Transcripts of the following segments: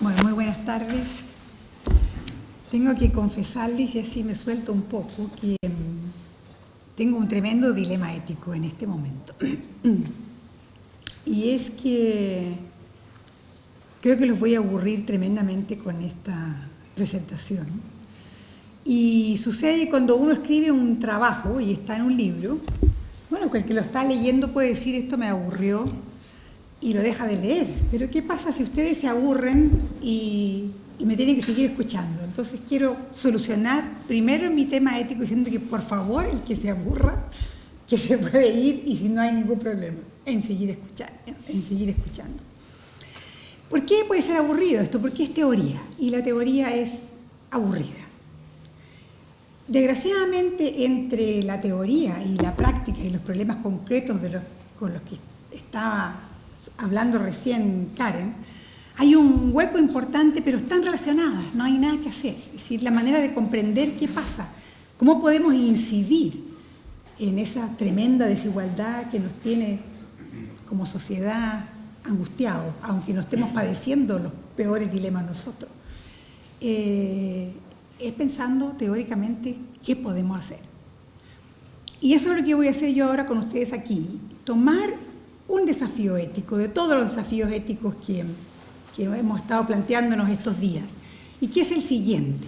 Bueno, muy buenas tardes. Tengo que confesarles, y así me suelto un poco, que tengo un tremendo dilema ético en este momento. Y es que creo que los voy a aburrir tremendamente con esta presentación. Y sucede cuando uno escribe un trabajo y está en un libro, bueno, el que lo está leyendo puede decir esto me aburrió y lo deja de leer. Pero ¿qué pasa si ustedes se aburren y me tienen que seguir escuchando? Entonces quiero solucionar primero mi tema ético diciendo que por favor el que se aburra, que se puede ir y si no hay ningún problema en seguir escuchando. ¿Por qué puede ser aburrido esto? Porque es teoría y la teoría es aburrida. Desgraciadamente, entre la teoría y la práctica y los problemas concretos con los que estaba hablando recién Karen, hay un hueco importante, pero están relacionadas, no hay nada que hacer. Es decir, la manera de comprender qué pasa, cómo podemos incidir en esa tremenda desigualdad que nos tiene como sociedad angustiados, aunque no estemos padeciendo los peores dilemas nosotros. Es pensando teóricamente qué podemos hacer. Y eso es lo que voy a hacer yo ahora con ustedes aquí, tomar un desafío ético, de todos los desafíos éticos que hemos estado planteándonos estos días, y que es el siguiente: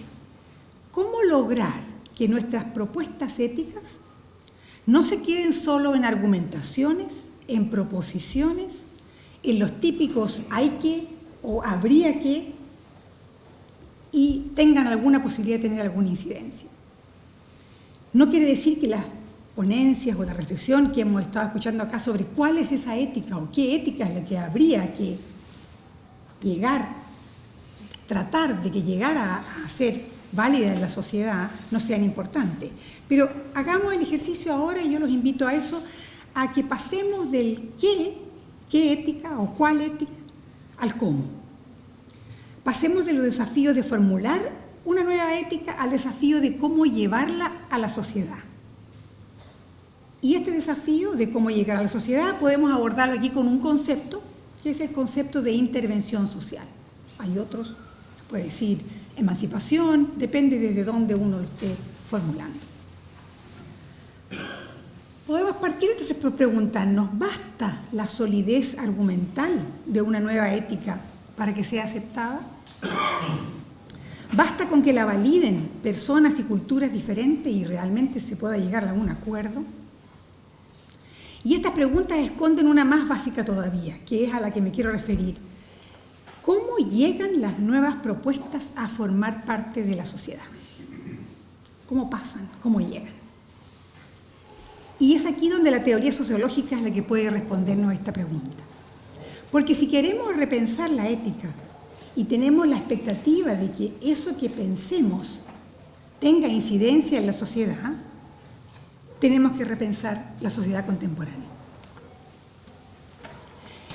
¿cómo lograr que nuestras propuestas éticas no se queden solo en argumentaciones, en proposiciones, en los típicos hay que o habría que, y tengan alguna posibilidad de tener alguna incidencia? No quiere decir que las ponencias o la reflexión que hemos estado escuchando acá sobre cuál es esa ética o qué ética es la que habría que tratar de que llegara a ser válida en la sociedad no sean importantes. Pero hagamos el ejercicio ahora y yo los invito a eso, a que pasemos del qué ética o cuál ética, al cómo. Pasemos de los desafíos de formular una nueva ética al desafío de cómo llevarla a la sociedad. Y este desafío de cómo llegar a la sociedad podemos abordarlo aquí con un concepto, que es el concepto de intervención social. Hay otros, puede decir emancipación, depende desde dónde uno lo esté formulando. Podemos partir entonces por preguntarnos, ¿basta la solidez argumental de una nueva ética para que sea aceptada? ¿Basta con que la validen personas y culturas diferentes y realmente se pueda llegar a un acuerdo? Y estas preguntas esconden una más básica todavía, que es a la que me quiero referir. ¿Cómo llegan las nuevas propuestas a formar parte de la sociedad? ¿Cómo pasan? ¿Cómo llegan? Y es aquí donde la teoría sociológica es la que puede respondernos a esta pregunta. Porque si queremos repensar la ética y tenemos la expectativa de que eso que pensemos tenga incidencia en la sociedad, tenemos que repensar la sociedad contemporánea.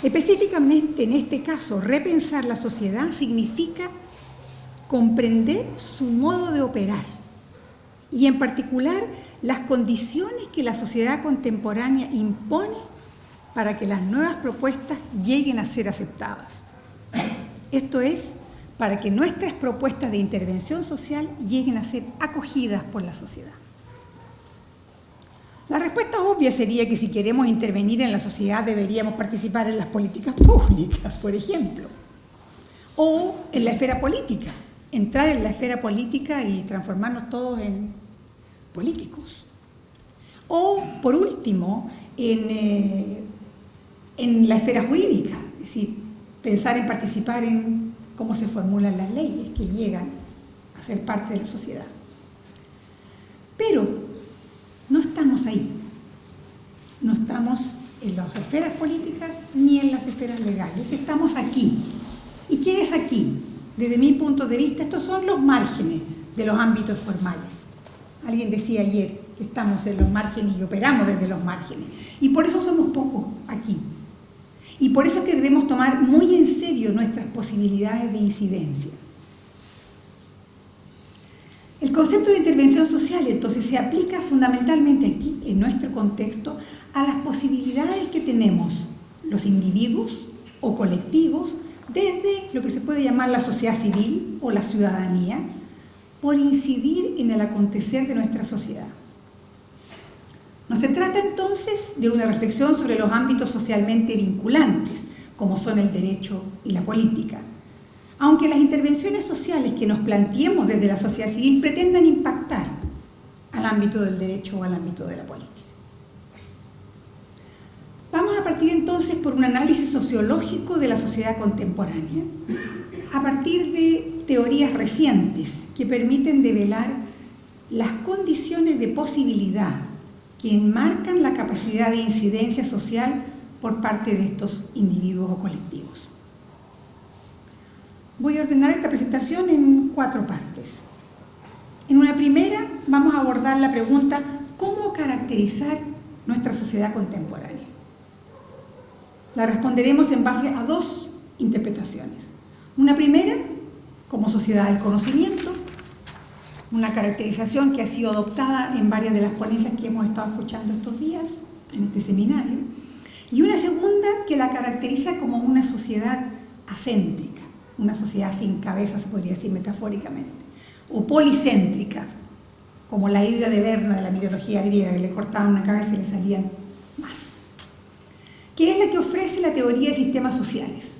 Específicamente en este caso, repensar la sociedad significa comprender su modo de operar y en particular las condiciones que la sociedad contemporánea impone para que las nuevas propuestas lleguen a ser aceptadas. Esto es, para que nuestras propuestas de intervención social lleguen a ser acogidas por la sociedad. La respuesta obvia sería que si queremos intervenir en la sociedad deberíamos participar en las políticas públicas, por ejemplo, o en la esfera política, entrar en la esfera política y transformarnos todos en políticos. O, por último, en la esfera jurídica, es decir, pensar en participar en cómo se formulan las leyes que llegan a ser parte de la sociedad. Pero no estamos ahí. No estamos en las esferas políticas ni en las esferas legales. Estamos aquí. ¿Y qué es aquí? Desde mi punto de vista, estos son los márgenes de los ámbitos formales. Alguien decía ayer que estamos en los márgenes y operamos desde los márgenes. Y por eso somos pocos aquí. Y por eso es que debemos tomar muy en serio nuestras posibilidades de incidencia. El concepto de intervención social, entonces, se aplica fundamentalmente aquí, en nuestro contexto, a las posibilidades que tenemos los individuos o colectivos desde lo que se puede llamar la sociedad civil o la ciudadanía, por incidir en el acontecer de nuestra sociedad. No se trata entonces de una reflexión sobre los ámbitos socialmente vinculantes, como son el derecho y la política, aunque las intervenciones sociales que nos planteemos desde la sociedad civil pretendan impactar al ámbito del derecho o al ámbito de la política. Vamos a partir entonces por un análisis sociológico de la sociedad contemporánea, a partir de teorías recientes que permiten develar las condiciones de posibilidad que enmarcan la capacidad de incidencia social por parte de estos individuos o colectivos. Voy a ordenar esta presentación en 4 partes. En una primera vamos a abordar la pregunta ¿cómo caracterizar nuestra sociedad contemporánea? La responderemos en base a 2 interpretaciones. Una primera, como sociedad del conocimiento, una caracterización que ha sido adoptada en varias de las ponencias que hemos estado escuchando estos días en este seminario, y una segunda que la caracteriza como una sociedad acéntrica, una sociedad sin cabeza, se podría decir metafóricamente, o policéntrica, como la hidra de Lerna de la mitología griega, que le cortaban una cabeza y le salían más, que es la que ofrece la teoría de sistemas sociales,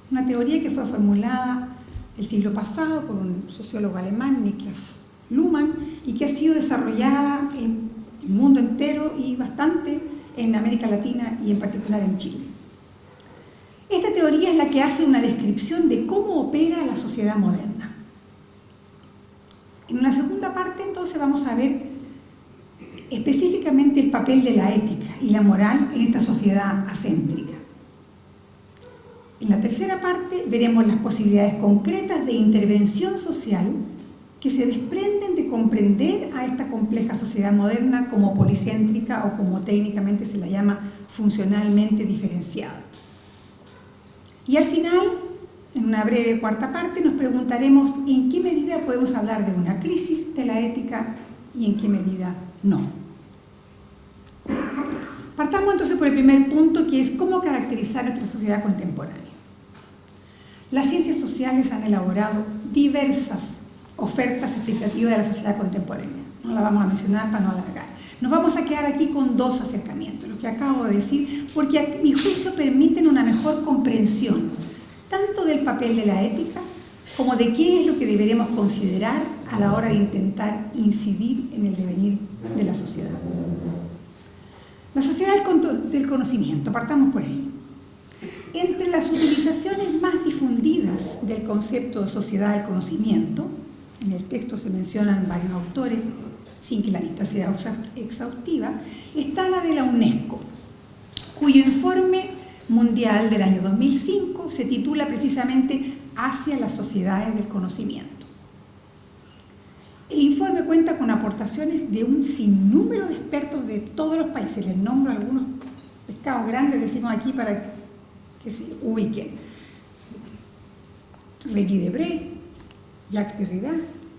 una teoría que fue formulada el siglo pasado por un sociólogo alemán, Niklas Luhmann, y que ha sido desarrollada en el mundo entero y bastante en América Latina y en particular en Chile. Esta teoría es la que hace una descripción de cómo opera la sociedad moderna. En una segunda parte, entonces, vamos a ver específicamente el papel de la ética y la moral en esta sociedad acéntrica. En la tercera parte veremos las posibilidades concretas de intervención social que se desprenden de comprender a esta compleja sociedad moderna como policéntrica o como técnicamente se la llama funcionalmente diferenciada. Y al final, en una breve cuarta parte, nos preguntaremos en qué medida podemos hablar de una crisis de la ética y en qué medida no. Partamos entonces por el primer punto, que es cómo caracterizar nuestra sociedad contemporánea. Las ciencias sociales han elaborado diversas ofertas explicativas de la sociedad contemporánea. No la vamos a mencionar para no alargar. Nos vamos a quedar aquí con 2 acercamientos, lo que acabo de decir, porque a mi juicio permiten una mejor comprensión tanto del papel de la ética como de qué es lo que deberemos considerar a la hora de intentar incidir en el devenir de la sociedad. La sociedad del conocimiento, partamos por ahí. Entre las utilizaciones más difundidas del concepto de sociedad del conocimiento, en el texto se mencionan varios autores, sin que la lista sea exhaustiva, está la de la UNESCO, cuyo informe mundial del año 2005 se titula precisamente Hacia las sociedades del conocimiento. El informe cuenta con aportaciones de un sinnúmero de expertos de todos los países. Les nombro algunos pescados grandes, decimos aquí, para que se ubiquen. Regis Debray, Jacques Derrida,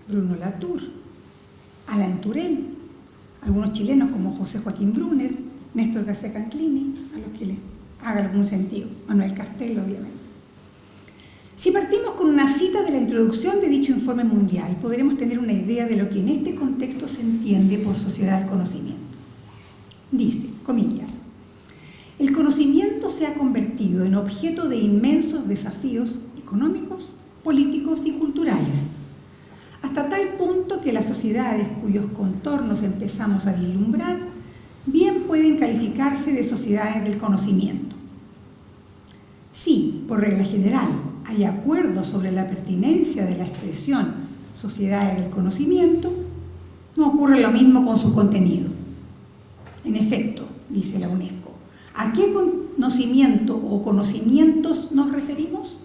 Bruno Latour, Alain Touraine, algunos chilenos como José Joaquín Brunner, Néstor García Canclini, a los que les haga algún sentido, Manuel Castello, obviamente. Si partimos con una cita de la introducción de dicho informe mundial, podremos tener una idea de lo que en este contexto se entiende por sociedad del conocimiento. Dice, comillas, el conocimiento se ha convertido en objeto de inmensos desafíos económicos, políticos y culturales, hasta tal punto que las sociedades cuyos contornos empezamos a vislumbrar bien pueden calificarse de sociedades del conocimiento. Sí, por regla general, hay acuerdo sobre la pertinencia de la expresión sociedades del conocimiento, no ocurre lo mismo con su contenido. En efecto, dice la UNESCO, ¿a qué conocimiento o conocimientos nos referimos?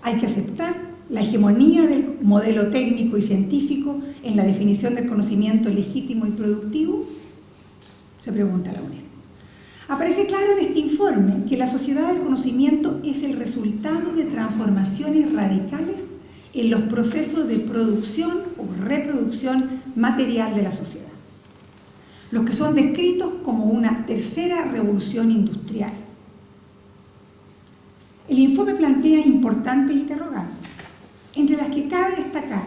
Hay que aceptar la hegemonía del modelo técnico y científico en la definición del conocimiento legítimo y productivo, se pregunta la UNESCO. Aparece claro en este informe que la sociedad del conocimiento es el resultado de transformaciones radicales en los procesos de producción o reproducción material de la sociedad, los que son descritos como una tercera revolución industrial. El informe plantea importantes interrogantes, entre las que cabe destacar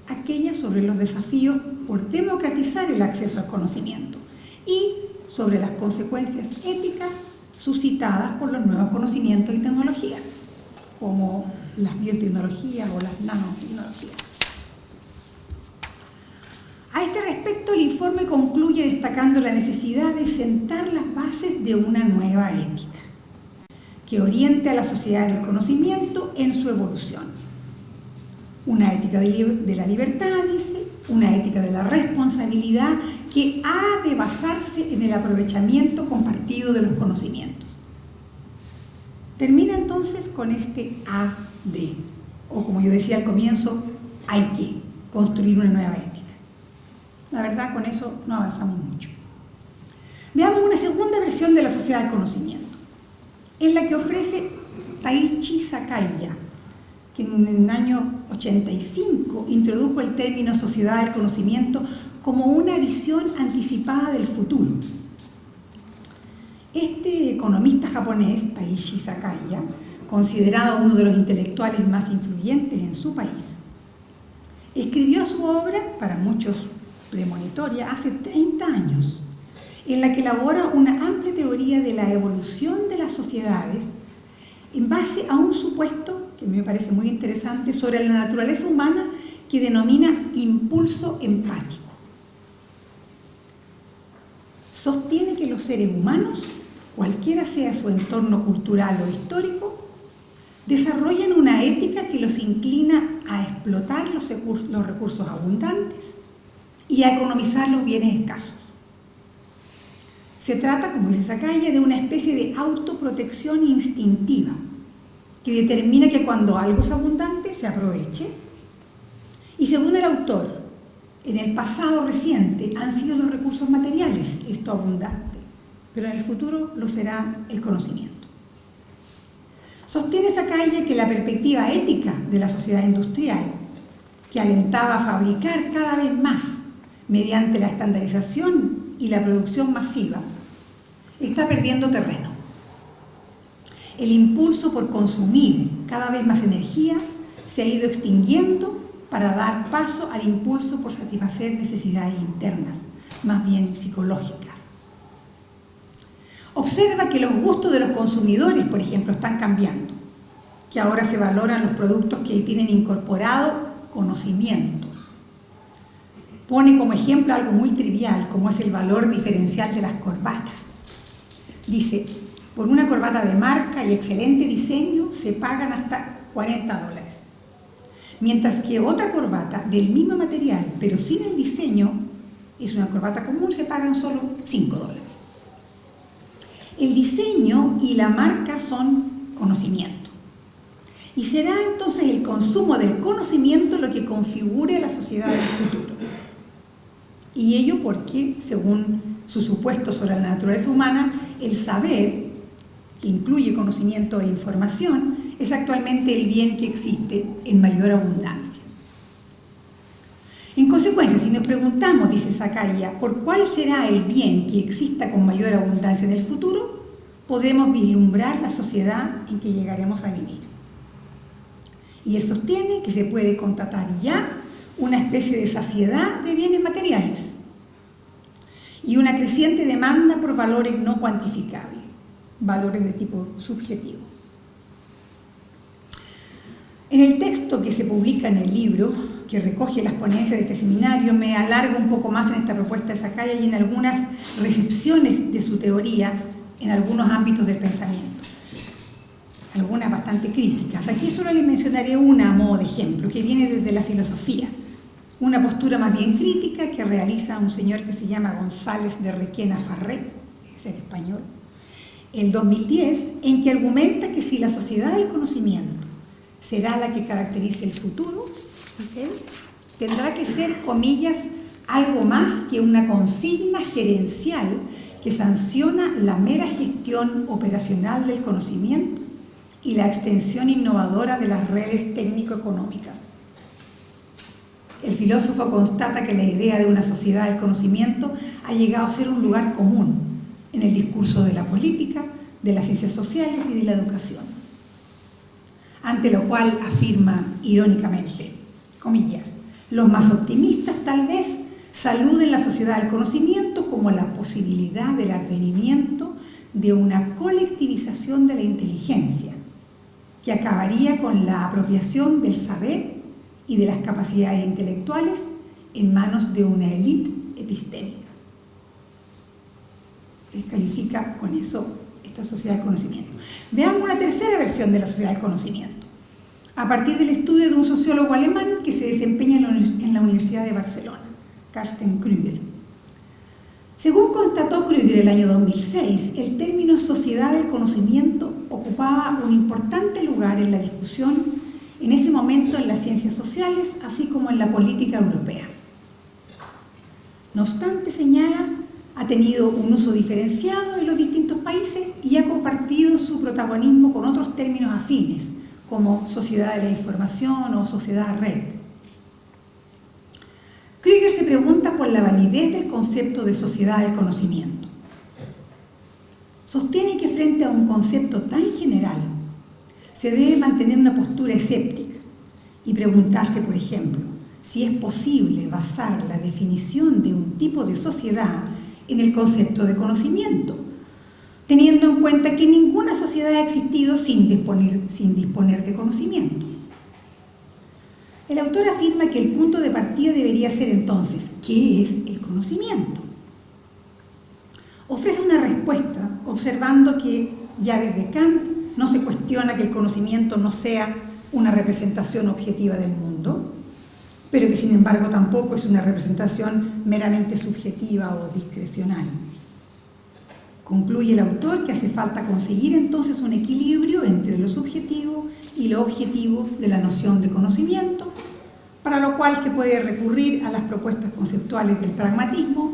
aquellas sobre los desafíos por democratizar el acceso al conocimiento y sobre las consecuencias éticas suscitadas por los nuevos conocimientos y tecnologías, como las biotecnologías o las nanotecnologías. A este respecto, el informe concluye destacando la necesidad de sentar las bases de una nueva ética que oriente a la sociedad del conocimiento en su evolución. Una ética de la libertad, dice, una ética de la responsabilidad que ha de basarse en el aprovechamiento compartido de los conocimientos. Termina entonces con este A-D, o como yo decía al comienzo, hay que construir una nueva ética. La verdad, con eso no avanzamos mucho. Veamos una segunda versión de la sociedad del conocimiento, en la que ofrece Taichi Sakaya, que en el año 85 introdujo el término sociedad del conocimiento como una visión anticipada del futuro. Este economista japonés, Taichi Sakaya, considerado uno de los intelectuales más influyentes en su país, escribió su obra, para muchos premonitoria, hace 30 años, en la que elabora una amplia teoría de la evolución de las sociedades en base a un supuesto que me parece muy interesante sobre la naturaleza humana que denomina impulso empático. Sostiene que los seres humanos, cualquiera sea su entorno cultural o histórico, desarrollan una ética que los inclina a explotar los recursos abundantes y a economizar los bienes escasos. Se trata, como dice Sakaya, de una especie de autoprotección instintiva que determina que cuando algo es abundante se aproveche. Y según el autor, en el pasado reciente han sido los recursos materiales esto abundante, pero en el futuro lo será el conocimiento. Sostiene Sakaya que la perspectiva ética de la sociedad industrial, que alentaba a fabricar cada vez más mediante la estandarización y la producción masiva, está perdiendo terreno. El impulso por consumir cada vez más energía se ha ido extinguiendo para dar paso al impulso por satisfacer necesidades internas, más bien psicológicas. Observa que los gustos de los consumidores, por ejemplo, están cambiando, que ahora se valoran los productos que tienen incorporado conocimiento. Pone como ejemplo algo muy trivial, como es el valor diferencial de las corbatas. Dice, por una corbata de marca y excelente diseño se pagan hasta $40, mientras que otra corbata del mismo material, pero sin el diseño, es una corbata común, se pagan solo $5. El diseño y la marca son conocimiento. Y será entonces el consumo del conocimiento lo que configure la sociedad del futuro. Y ello porque, según su supuesto sobre la naturaleza humana, el saber, que incluye conocimiento e información, es actualmente el bien que existe en mayor abundancia. En consecuencia, si nos preguntamos, dice Sakaya, por cuál será el bien que exista con mayor abundancia en el futuro, podremos vislumbrar la sociedad en que llegaremos a vivir. Y él sostiene que se puede constatar ya una especie de saciedad de bienes materiales y una creciente demanda por valores no cuantificables, valores de tipo subjetivo. En el texto que se publica en el libro, que recoge las ponencias de este seminario, me alargo un poco más en esta propuesta de Sakaya y en algunas recepciones de su teoría en algunos ámbitos del pensamiento, algunas bastante críticas. Aquí solo les mencionaré una a modo de ejemplo, que viene desde la filosofía, una postura más bien crítica que realiza un señor que se llama González de Requena Farré, que es el español, el 2010, en que argumenta que si la sociedad del conocimiento será la que caracterice el futuro, dice él, tendrá que ser, comillas, algo más que una consigna gerencial que sanciona la mera gestión operacional del conocimiento y la extensión innovadora de las redes técnico-económicas. El filósofo constata que la idea de una sociedad del conocimiento ha llegado a ser un lugar común en el discurso de la política, de las ciencias sociales y de la educación. ante lo cual afirma irónicamente, comillas, los más optimistas tal vez saluden la sociedad del conocimiento como la posibilidad del advenimiento de una colectivización de la inteligencia, que acabaría con la apropiación del saber y de las capacidades intelectuales en manos de una élite epistémica. Descalifica con eso esta sociedad del conocimiento. Veamos una tercera versión de la sociedad del conocimiento, a partir del estudio de un sociólogo alemán que se desempeña en la Universidad de Barcelona, Carsten Krüger. Según constató Krüger el año 2006, el término sociedad del conocimiento ocupaba un importante lugar en la discusión en ese momento en las ciencias sociales, así como en la política europea. No obstante, señala, ha tenido un uso diferenciado en los distintos países y ha compartido su protagonismo con otros términos afines, como sociedad de la información o sociedad red. Krüger se pregunta por la validez del concepto de sociedad del conocimiento. Sostiene que frente a un concepto tan general se debe mantener una postura escéptica y preguntarse, por ejemplo, si es posible basar la definición de un tipo de sociedad en el concepto de conocimiento, teniendo en cuenta que ninguna sociedad ha existido sin disponer de conocimiento. El autor afirma que el punto de partida debería ser entonces, ¿qué es el conocimiento? Ofrece una respuesta observando que ya desde Kant no se cuestiona que el conocimiento no sea una representación objetiva del mundo, pero que sin embargo tampoco es una representación meramente subjetiva o discrecional. Concluye el autor que hace falta conseguir entonces un equilibrio entre lo subjetivo y lo objetivo de la noción de conocimiento, para lo cual se puede recurrir a las propuestas conceptuales del pragmatismo,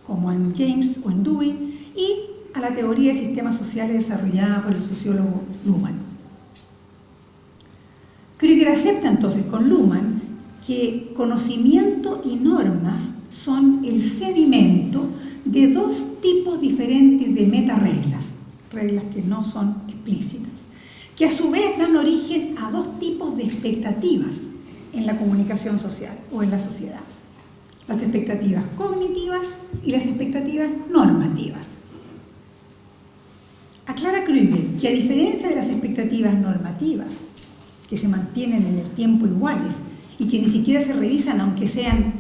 como en James o en Dewey, y a la teoría de sistemas sociales desarrollada por el sociólogo Luhmann. Krüger acepta entonces con Luhmann que conocimiento y normas son el sedimento de dos tipos diferentes de metareglas, reglas que no son explícitas, que a su vez dan origen a dos tipos de expectativas en la comunicación social o en la sociedad: las expectativas cognitivas y las expectativas normativas. Aclara Krüger que a diferencia de las expectativas normativas, que se mantienen en el tiempo iguales y que ni siquiera se revisan aunque sean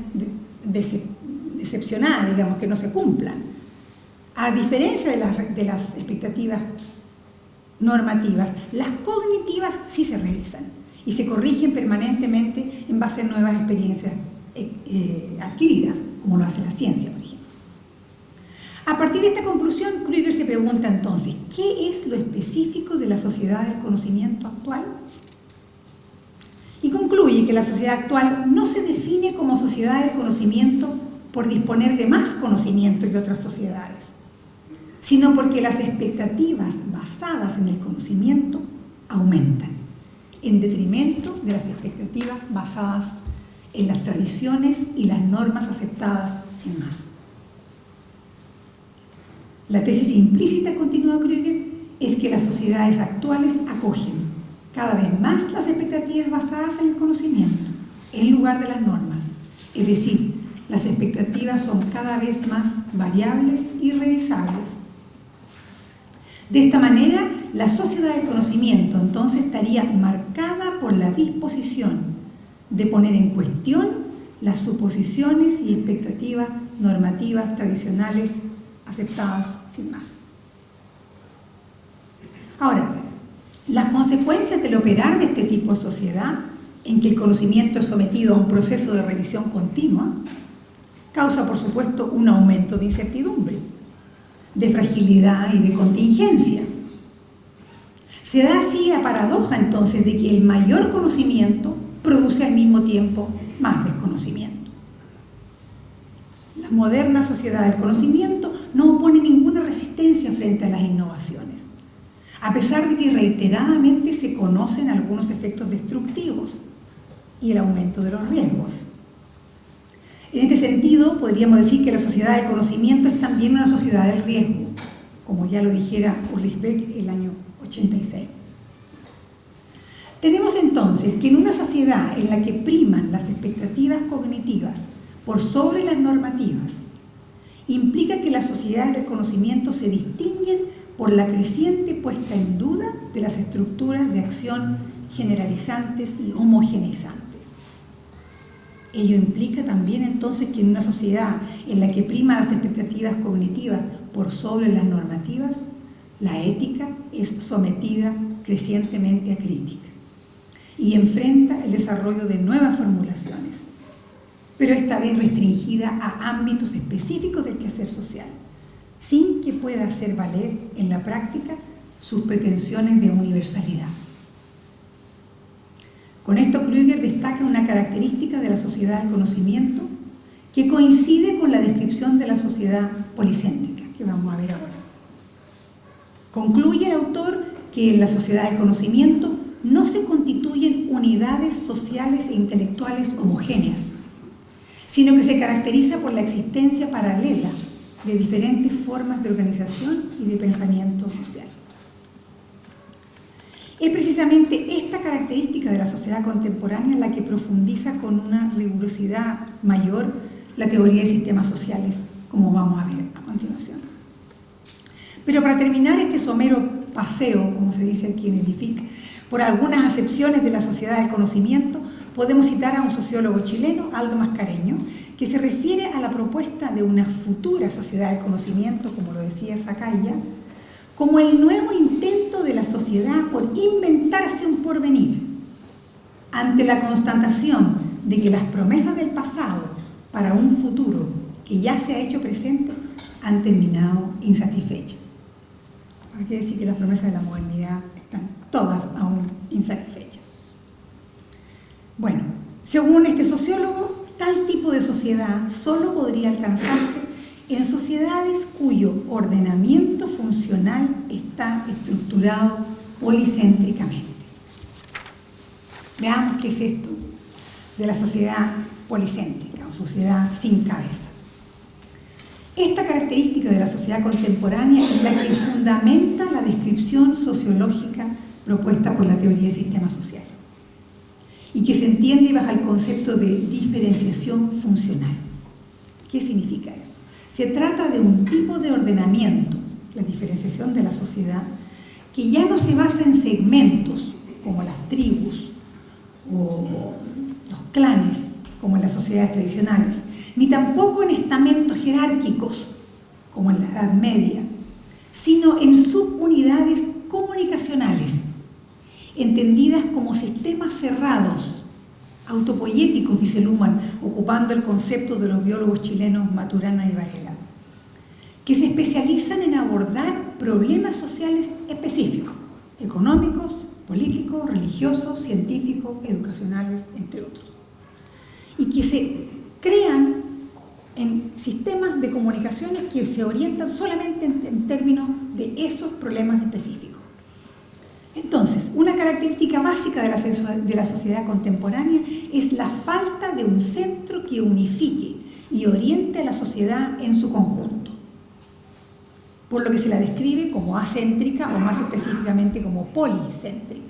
decepcionadas, digamos, que no se cumplan, a diferencia de las expectativas normativas, las cognitivas sí se revisan y se corrigen permanentemente en base a nuevas experiencias adquiridas, como lo hace la ciencia, por ejemplo. A partir de esta conclusión, Krüger se pregunta entonces, ¿qué es lo específico de la sociedad del conocimiento actual? Y concluye que la sociedad actual no se define como sociedad del conocimiento por disponer de más conocimiento que otras sociedades, sino porque las expectativas basadas en el conocimiento aumentan, en detrimento de las expectativas basadas en las tradiciones y las normas aceptadas sin más. La tesis implícita, continúa Krüger, es que las sociedades actuales acogen cada vez más las expectativas basadas en el conocimiento, en lugar de las normas. Es decir, las expectativas son cada vez más variables y revisables. De esta manera, la sociedad del conocimiento entonces estaría marcada por la disposición de poner en cuestión las suposiciones y expectativas normativas tradicionales aceptadas sin más. Ahora, las consecuencias del operar de este tipo de sociedad, en que el conocimiento es sometido a un proceso de revisión continua, causa, por supuesto, un aumento de incertidumbre, de fragilidad y de contingencia. Se da así la paradoja, entonces, de que el mayor conocimiento produce al mismo tiempo más desconocimiento. La moderna sociedad del conocimiento no opone ninguna resistencia frente a las innovaciones, a pesar de que reiteradamente se conocen algunos efectos destructivos y el aumento de los riesgos. En este sentido, podríamos decir que la sociedad del conocimiento es también una sociedad del riesgo, como ya lo dijera Ulrich Beck el año 86. Tenemos entonces que en una sociedad en la que priman las expectativas cognitivas por sobre las normativas, implica que las sociedades del conocimiento se distinguen por la creciente puesta en duda de las estructuras de acción generalizantes y homogeneizantes. Ello implica también entonces que en una sociedad en la que priman las expectativas cognitivas por sobre las normativas, la ética es sometida crecientemente a crítica y enfrenta el desarrollo de nuevas formulaciones, pero esta vez restringida a ámbitos específicos del quehacer social, sin que pueda hacer valer en la práctica sus pretensiones de universalidad. Con esto Krüger destaca una característica de la sociedad del conocimiento que coincide con la descripción de la sociedad policéntrica, que vamos a ver ahora. Concluye el autor que en la sociedad del conocimiento no se constituyen unidades sociales e intelectuales homogéneas, sino que se caracteriza por la existencia paralela de diferentes formas de organización y de pensamiento social. Es precisamente esta característica de la sociedad contemporánea la que profundiza con una rigurosidad mayor la teoría de sistemas sociales, como vamos a ver a continuación. Pero para terminar este somero paseo, como se dice aquí en el IFIC, por algunas acepciones de la sociedad del conocimiento, podemos citar a un sociólogo chileno, Aldo Mascareño, que se refiere a la propuesta de una futura sociedad del conocimiento, como lo decía Sakaya, como el nuevo intento de la sociedad por inventarse un porvenir, ante la constatación de que las promesas del pasado para un futuro que ya se ha hecho presente han terminado insatisfechas. Hay que decir que las promesas de la modernidad están todas aún insatisfechas. Bueno, según este sociólogo, tal tipo de sociedad solo podría alcanzarse en sociedades cuyo ordenamiento funcional está estructurado policéntricamente. Veamos qué es esto de la sociedad policéntrica o sociedad sin cabeza. Esta característica de la sociedad contemporánea es la que fundamenta la descripción sociológica propuesta por la teoría de sistemas sociales y que se entiende bajo el concepto de diferenciación funcional. ¿Qué significa eso? Se trata de un tipo de ordenamiento, la diferenciación de la sociedad, que ya no se basa en segmentos como las tribus o los clanes como en las sociedades tradicionales, ni tampoco en estamentos jerárquicos como en la Edad Media, sino en subunidades comunicacionales, entendidas como sistemas cerrados, autopoyéticos, dice Luhmann, ocupando el concepto de los biólogos chilenos Maturana y Varela, que se especializan en abordar problemas sociales específicos, económicos, políticos, religiosos, científicos, educacionales, entre otros, y que se crean en sistemas de comunicaciones que se orientan solamente en términos de esos problemas específicos. Entonces, una característica básica de la sociedad contemporánea es la falta de un centro que unifique y oriente a la sociedad en su conjunto, por lo que se la describe como acéntrica o más específicamente como policéntrica.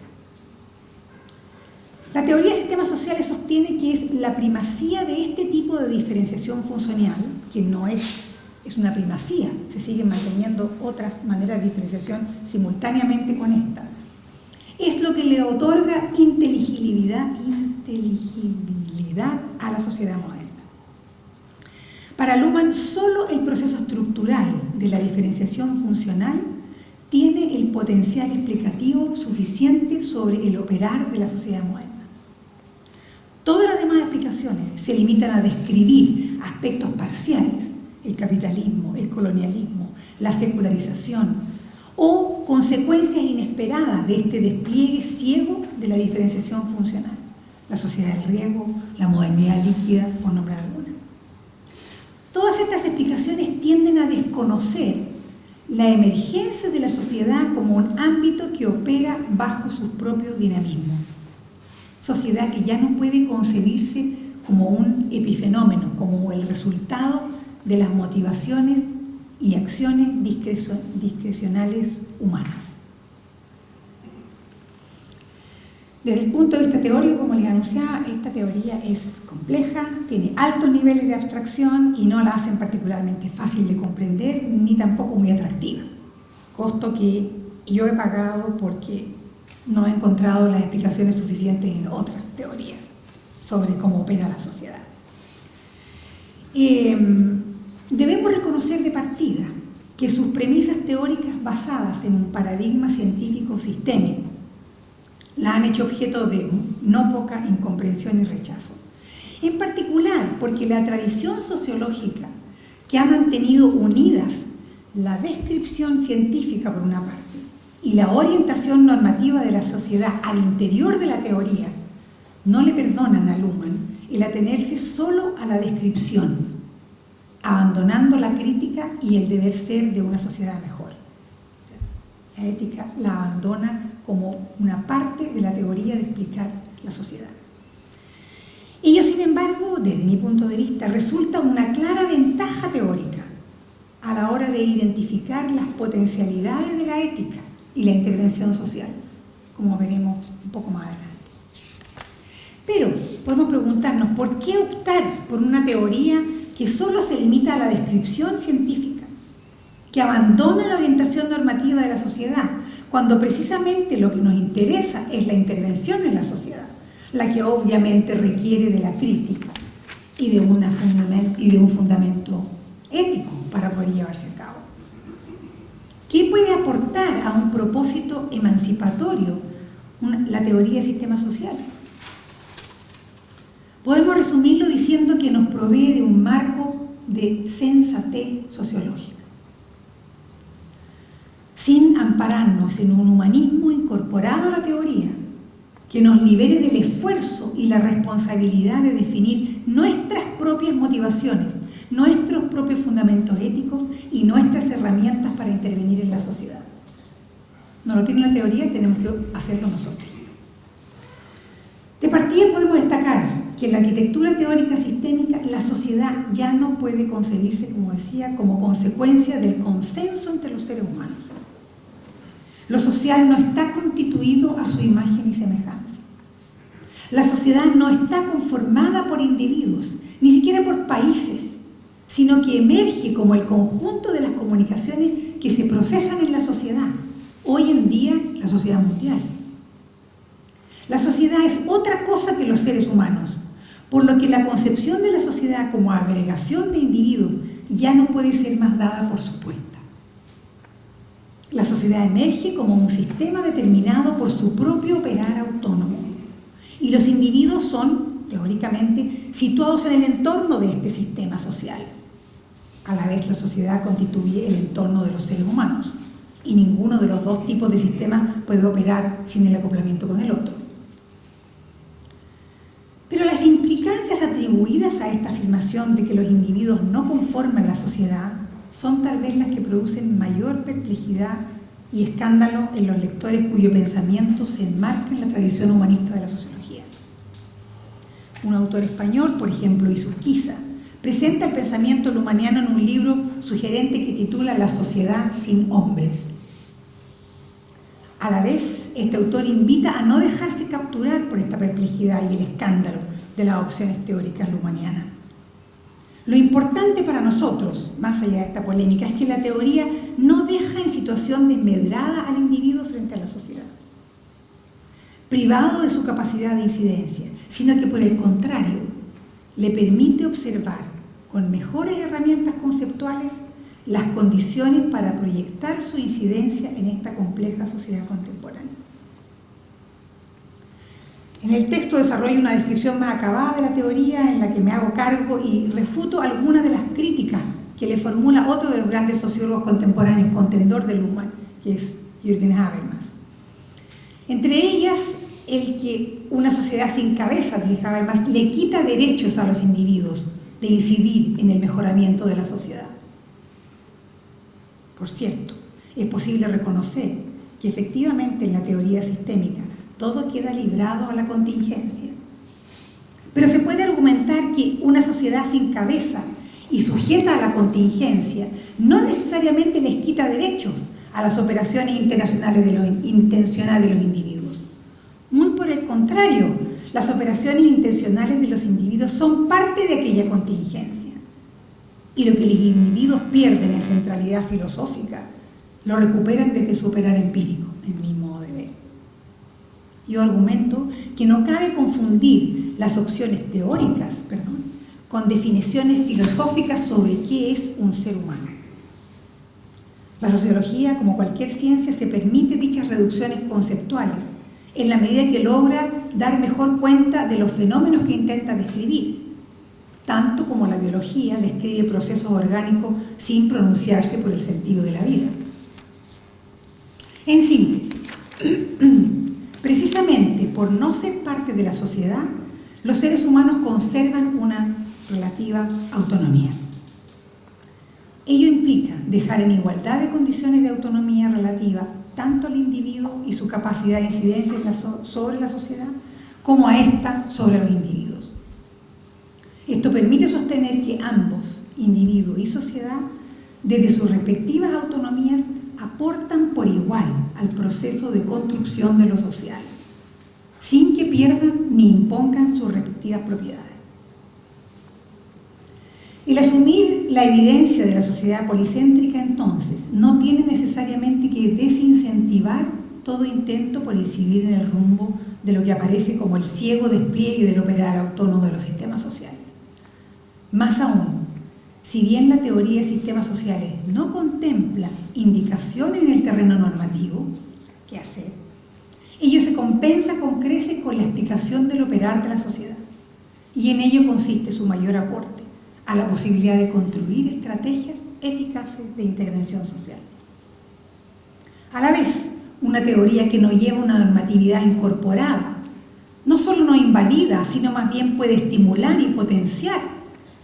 La teoría de sistemas sociales sostiene que es la primacía de este tipo de diferenciación funcional, que no es una primacía, se siguen manteniendo otras maneras de diferenciación simultáneamente con esta, es lo que le otorga inteligibilidad a la sociedad moderna. Para Luhmann, solo el proceso estructural de la diferenciación funcional tiene el potencial explicativo suficiente sobre el operar de la sociedad moderna. Todas las demás explicaciones se limitan a describir aspectos parciales, el capitalismo, el colonialismo, la secularización, o consecuencias inesperadas de este despliegue ciego de la diferenciación funcional, la sociedad del riego, la modernidad líquida, por nombrar alguna. Todas estas explicaciones tienden a desconocer la emergencia de la sociedad como un ámbito que opera bajo sus propios dinamismos. Sociedad que ya no puede concebirse como un epifenómeno, como el resultado de las motivaciones y acciones discrecionales humanas. Desde el punto de vista teórico, como les anunciaba, esta teoría es compleja, tiene altos niveles de abstracción y no la hacen particularmente fácil de comprender ni tampoco muy atractiva. Costo que yo he pagado porque no he encontrado las explicaciones suficientes en otras teorías sobre cómo opera la sociedad. Debemos reconocer de partida que sus premisas teóricas basadas en un paradigma científico sistémico la han hecho objeto de no poca incomprensión y rechazo. En particular porque la tradición sociológica que ha mantenido unidas la descripción científica por una parte y la orientación normativa de la sociedad al interior de la teoría no le perdonan a Luhmann el atenerse solo a la descripción, abandonando la crítica y el deber ser de una sociedad mejor. O sea, la ética la abandona como una parte de la teoría de explicar la sociedad. Ello, sin embargo, desde mi punto de vista, resulta una clara ventaja teórica a la hora de identificar las potencialidades de la ética y la intervención social, como veremos un poco más adelante. Pero podemos preguntarnos, ¿por qué optar por una teoría que solo se limita a la descripción científica, que abandona la orientación normativa de la sociedad, cuando precisamente lo que nos interesa es la intervención en la sociedad, la que obviamente requiere de la crítica y de un fundamento ético para poder llevarse a cabo? ¿Qué puede aportar a un propósito emancipatorio la teoría de sistemas sociales? Podemos resumirlo diciendo que nos provee de un marco de sensatez sociológica, sin ampararnos en un humanismo incorporado a la teoría, que nos libere del esfuerzo y la responsabilidad de definir nuestras propias motivaciones, nuestros propios fundamentos éticos y nuestras herramientas para intervenir en la sociedad. No lo tiene la teoría y tenemos que hacerlo nosotros. De partida podemos destacar que en la arquitectura teórica sistémica la sociedad ya no puede concebirse, como decía, como consecuencia del consenso entre los seres humanos. Lo social no está constituido a su imagen y semejanza. La sociedad no está conformada por individuos, ni siquiera por países, sino que emerge como el conjunto de las comunicaciones que se procesan en la sociedad, hoy en día la sociedad mundial. La sociedad es otra cosa que los seres humanos, por lo que la concepción de la sociedad como agregación de individuos ya no puede ser más dada por supuesta. La sociedad emerge como un sistema determinado por su propio operar autónomo, y los individuos son, teóricamente, situados en el entorno de este sistema social. A la vez, la sociedad constituye el entorno de los seres humanos, y ninguno de los dos tipos de sistemas puede operar sin el acoplamiento con el otro. Pero las implicancias atribuidas a esta afirmación de que los individuos no conforman la sociedad son tal vez las que producen mayor perplejidad y escándalo en los lectores cuyo pensamiento se enmarca en la tradición humanista de la sociología. Un autor español, por ejemplo, Izurquiza, presenta el pensamiento luhmanniano en un libro sugerente que titula La sociedad sin hombres. A la vez, este autor invita a no dejarse capturar por esta perplejidad y el escándalo de las opciones teóricas luhmannianas. Lo importante para nosotros, más allá de esta polémica, es que la teoría no deja en situación desmedrada al individuo frente a la sociedad, privado de su capacidad de incidencia, sino que por el contrario, le permite observar con mejores herramientas conceptuales las condiciones para proyectar su incidencia en esta compleja sociedad contemporánea. En el texto desarrollo una descripción más acabada de la teoría en la que me hago cargo y refuto algunas de las críticas que le formula otro de los grandes sociólogos contemporáneos, contendor de Luhmann, que es Jürgen Habermas. Entre ellas, el que una sociedad sin cabeza, dice Habermas, le quita derechos a los individuos de incidir en el mejoramiento de la sociedad. Por cierto, es posible reconocer que efectivamente en la teoría sistémica todo queda librado a la contingencia. Pero se puede argumentar que una sociedad sin cabeza y sujeta a la contingencia no necesariamente les quita derechos a las operaciones intencionales de los individuos. Muy por el contrario, las operaciones intencionales de los individuos son parte de aquella contingencia. Y lo que los individuos pierden en centralidad filosófica, lo recuperan desde su operar empírico, en mi modo de ver. Yo argumento que no cabe confundir las opciones teóricas, con definiciones filosóficas sobre qué es un ser humano. La sociología, como cualquier ciencia, se permite dichas reducciones conceptuales en la medida que logra dar mejor cuenta de los fenómenos que intenta describir, tanto como la biología describe procesos orgánicos sin pronunciarse por el sentido de la vida. En síntesis, precisamente por no ser parte de la sociedad, los seres humanos conservan una relativa autonomía. Ello implica dejar en igualdad de condiciones de autonomía relativa tanto al individuo y su capacidad de incidencia sobre la sociedad, como a ésta sobre los individuos. Esto permite sostener que ambos, individuo y sociedad, desde sus respectivas autonomías, aportan por igual al proceso de construcción de lo social, sin que pierdan ni impongan sus respectivas propiedades. El asumir la evidencia de la sociedad policéntrica, entonces, no tiene necesariamente que desincentivar todo intento por incidir en el rumbo de lo que aparece como el ciego despliegue del operar autónomo de los sistemas sociales. Más aún, si bien la teoría de sistemas sociales no contempla indicaciones en el terreno normativo, ¿qué hacer?, ello se compensa con creces con la explicación del operar de la sociedad, y en ello consiste su mayor aporte a la posibilidad de construir estrategias eficaces de intervención social. A la vez, una teoría que no lleva una normatividad incorporada no solo no invalida, sino más bien puede estimular y potenciar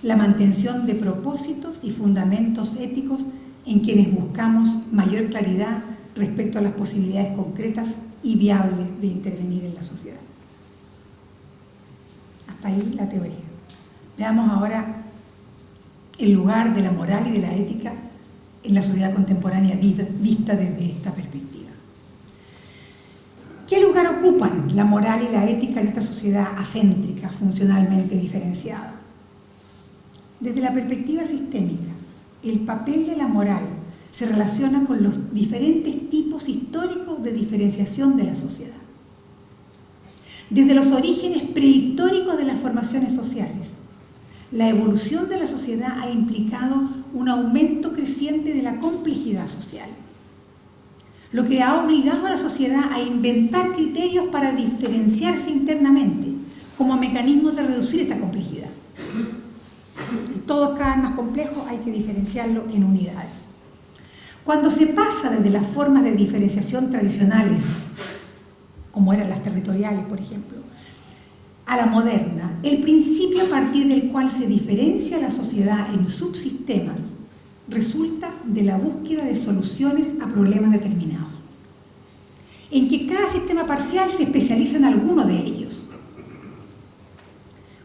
la mantención de propósitos y fundamentos éticos en quienes buscamos mayor claridad respecto a las posibilidades concretas y viables de intervenir en la sociedad. Hasta ahí la teoría. Veamos ahora el lugar de la moral y de la ética en la sociedad contemporánea vista desde esta perspectiva. ¿Qué lugar ocupan la moral y la ética en esta sociedad acéntrica, funcionalmente diferenciada? Desde la perspectiva sistémica, el papel de la moral se relaciona con los diferentes tipos históricos de diferenciación de la sociedad. Desde los orígenes prehistóricos de las formaciones sociales, la evolución de la sociedad ha implicado un aumento creciente de la complejidad social, lo que ha obligado a la sociedad a inventar criterios para diferenciarse internamente como mecanismos de reducir esta complejidad. Todo es cada vez más complejo, hay que diferenciarlo en unidades. Cuando se pasa desde las formas de diferenciación tradicionales, como eran las territoriales, por ejemplo, a la moderna, el principio a partir del cual se diferencia la sociedad en subsistemas resulta de la búsqueda de soluciones a problemas determinados, en que cada sistema parcial se especializa en alguno de ellos.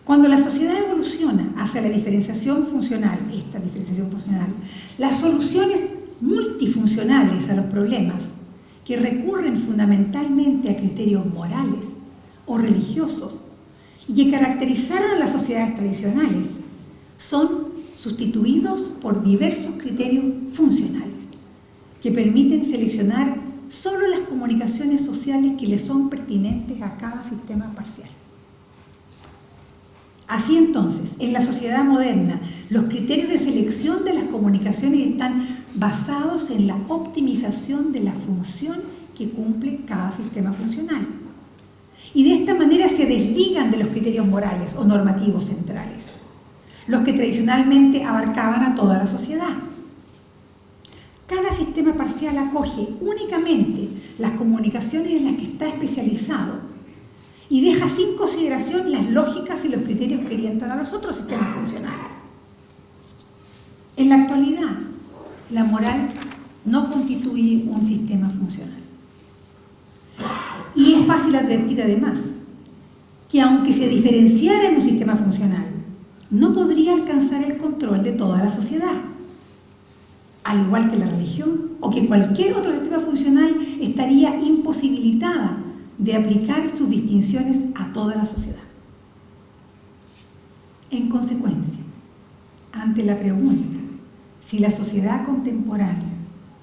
Cuando la sociedad evoluciona hacia la diferenciación funcional, las soluciones multifuncionales a los problemas, que recurren fundamentalmente a criterios morales o religiosos y que caracterizaron a las sociedades tradicionales, son sustituidos por diversos criterios funcionales que permiten seleccionar solo las comunicaciones sociales que le son pertinentes a cada sistema parcial. Así entonces, en la sociedad moderna, los criterios de selección de las comunicaciones están basados en la optimización de la función que cumple cada sistema funcional. Y de esta manera se desligan de los criterios morales o normativos centrales, los que tradicionalmente abarcaban a toda la sociedad. Cada sistema parcial acoge únicamente las comunicaciones en las que está especializado y deja sin consideración las lógicas y los criterios que orientan a los otros sistemas funcionales. En la actualidad, la moral no constituye un sistema funcional. Y es fácil advertir además que aunque se diferenciara en un sistema funcional, no podría alcanzar el control de toda la sociedad. Al igual que la religión o que cualquier otro sistema funcional estaría imposibilitada de aplicar sus distinciones a toda la sociedad. En consecuencia, ante la pregunta si la sociedad contemporánea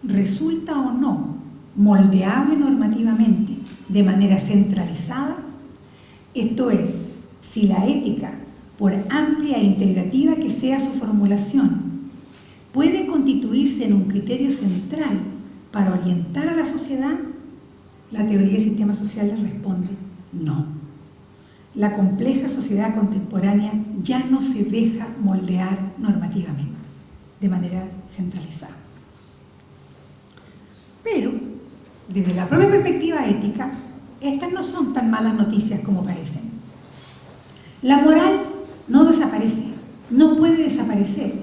resulta o no moldeable normativamente de manera centralizada, esto es, si la ética, por amplia e integrativa que sea su formulación, puede constituirse en un criterio central para orientar a la sociedad, la teoría del sistema social le responde no. La compleja sociedad contemporánea ya no se deja moldear normativamente, de manera centralizada. Pero, desde la propia perspectiva ética, estas no son tan malas noticias como parecen. La moral no desaparece, no puede desaparecer,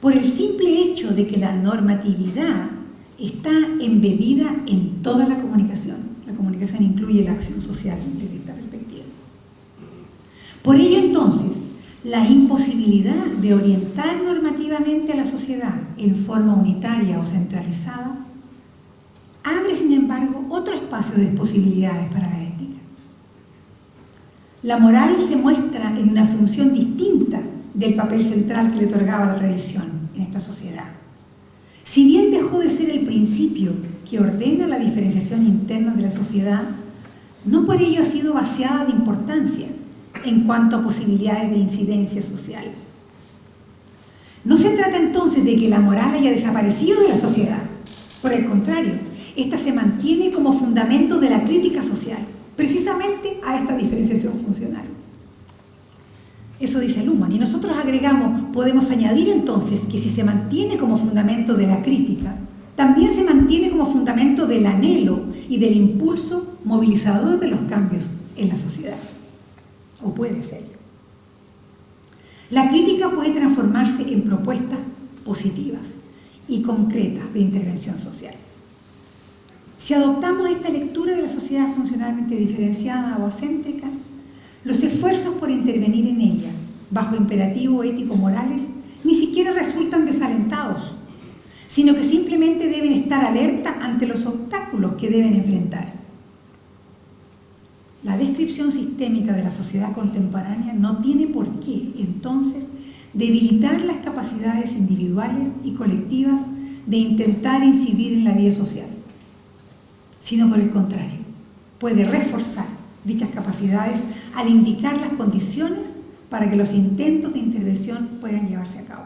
por el simple hecho de que la normatividad está embebida en toda la comunicación. La comunicación incluye la acción social desde esta perspectiva. Por ello, entonces, la imposibilidad de orientar normativamente a la sociedad en forma unitaria o centralizada abre, sin embargo, otro espacio de posibilidades para la ética. La moral se muestra en una función distinta del papel central que le otorgaba la tradición en esta sociedad. Si bien dejó de ser el principio que ordena la diferenciación interna de la sociedad, no por ello ha sido vaciada de importancia en cuanto a posibilidades de incidencia social. No se trata entonces de que la moral haya desaparecido de la sociedad. Por el contrario, esta se mantiene como fundamento de la crítica social, precisamente a esta diferenciación funcional. Eso dice Luhmann. Y nosotros agregamos, podemos añadir entonces que si se mantiene como fundamento de la crítica, también se mantiene como fundamento del anhelo y del impulso movilizador de los cambios en la sociedad. O puede ser. La crítica puede transformarse en propuestas positivas y concretas de intervención social. Si adoptamos esta lectura de la sociedad funcionalmente diferenciada o acéntrica, los esfuerzos por intervenir en ella, bajo imperativos ético-morales, ni siquiera resultan desalentados, sino que simplemente deben estar alerta ante los obstáculos que deben enfrentar. La descripción sistémica de la sociedad contemporánea no tiene por qué, entonces, debilitar las capacidades individuales y colectivas de intentar incidir en la vida social, sino por el contrario, puede reforzar dichas capacidades al indicar las condiciones para que los intentos de intervención puedan llevarse a cabo,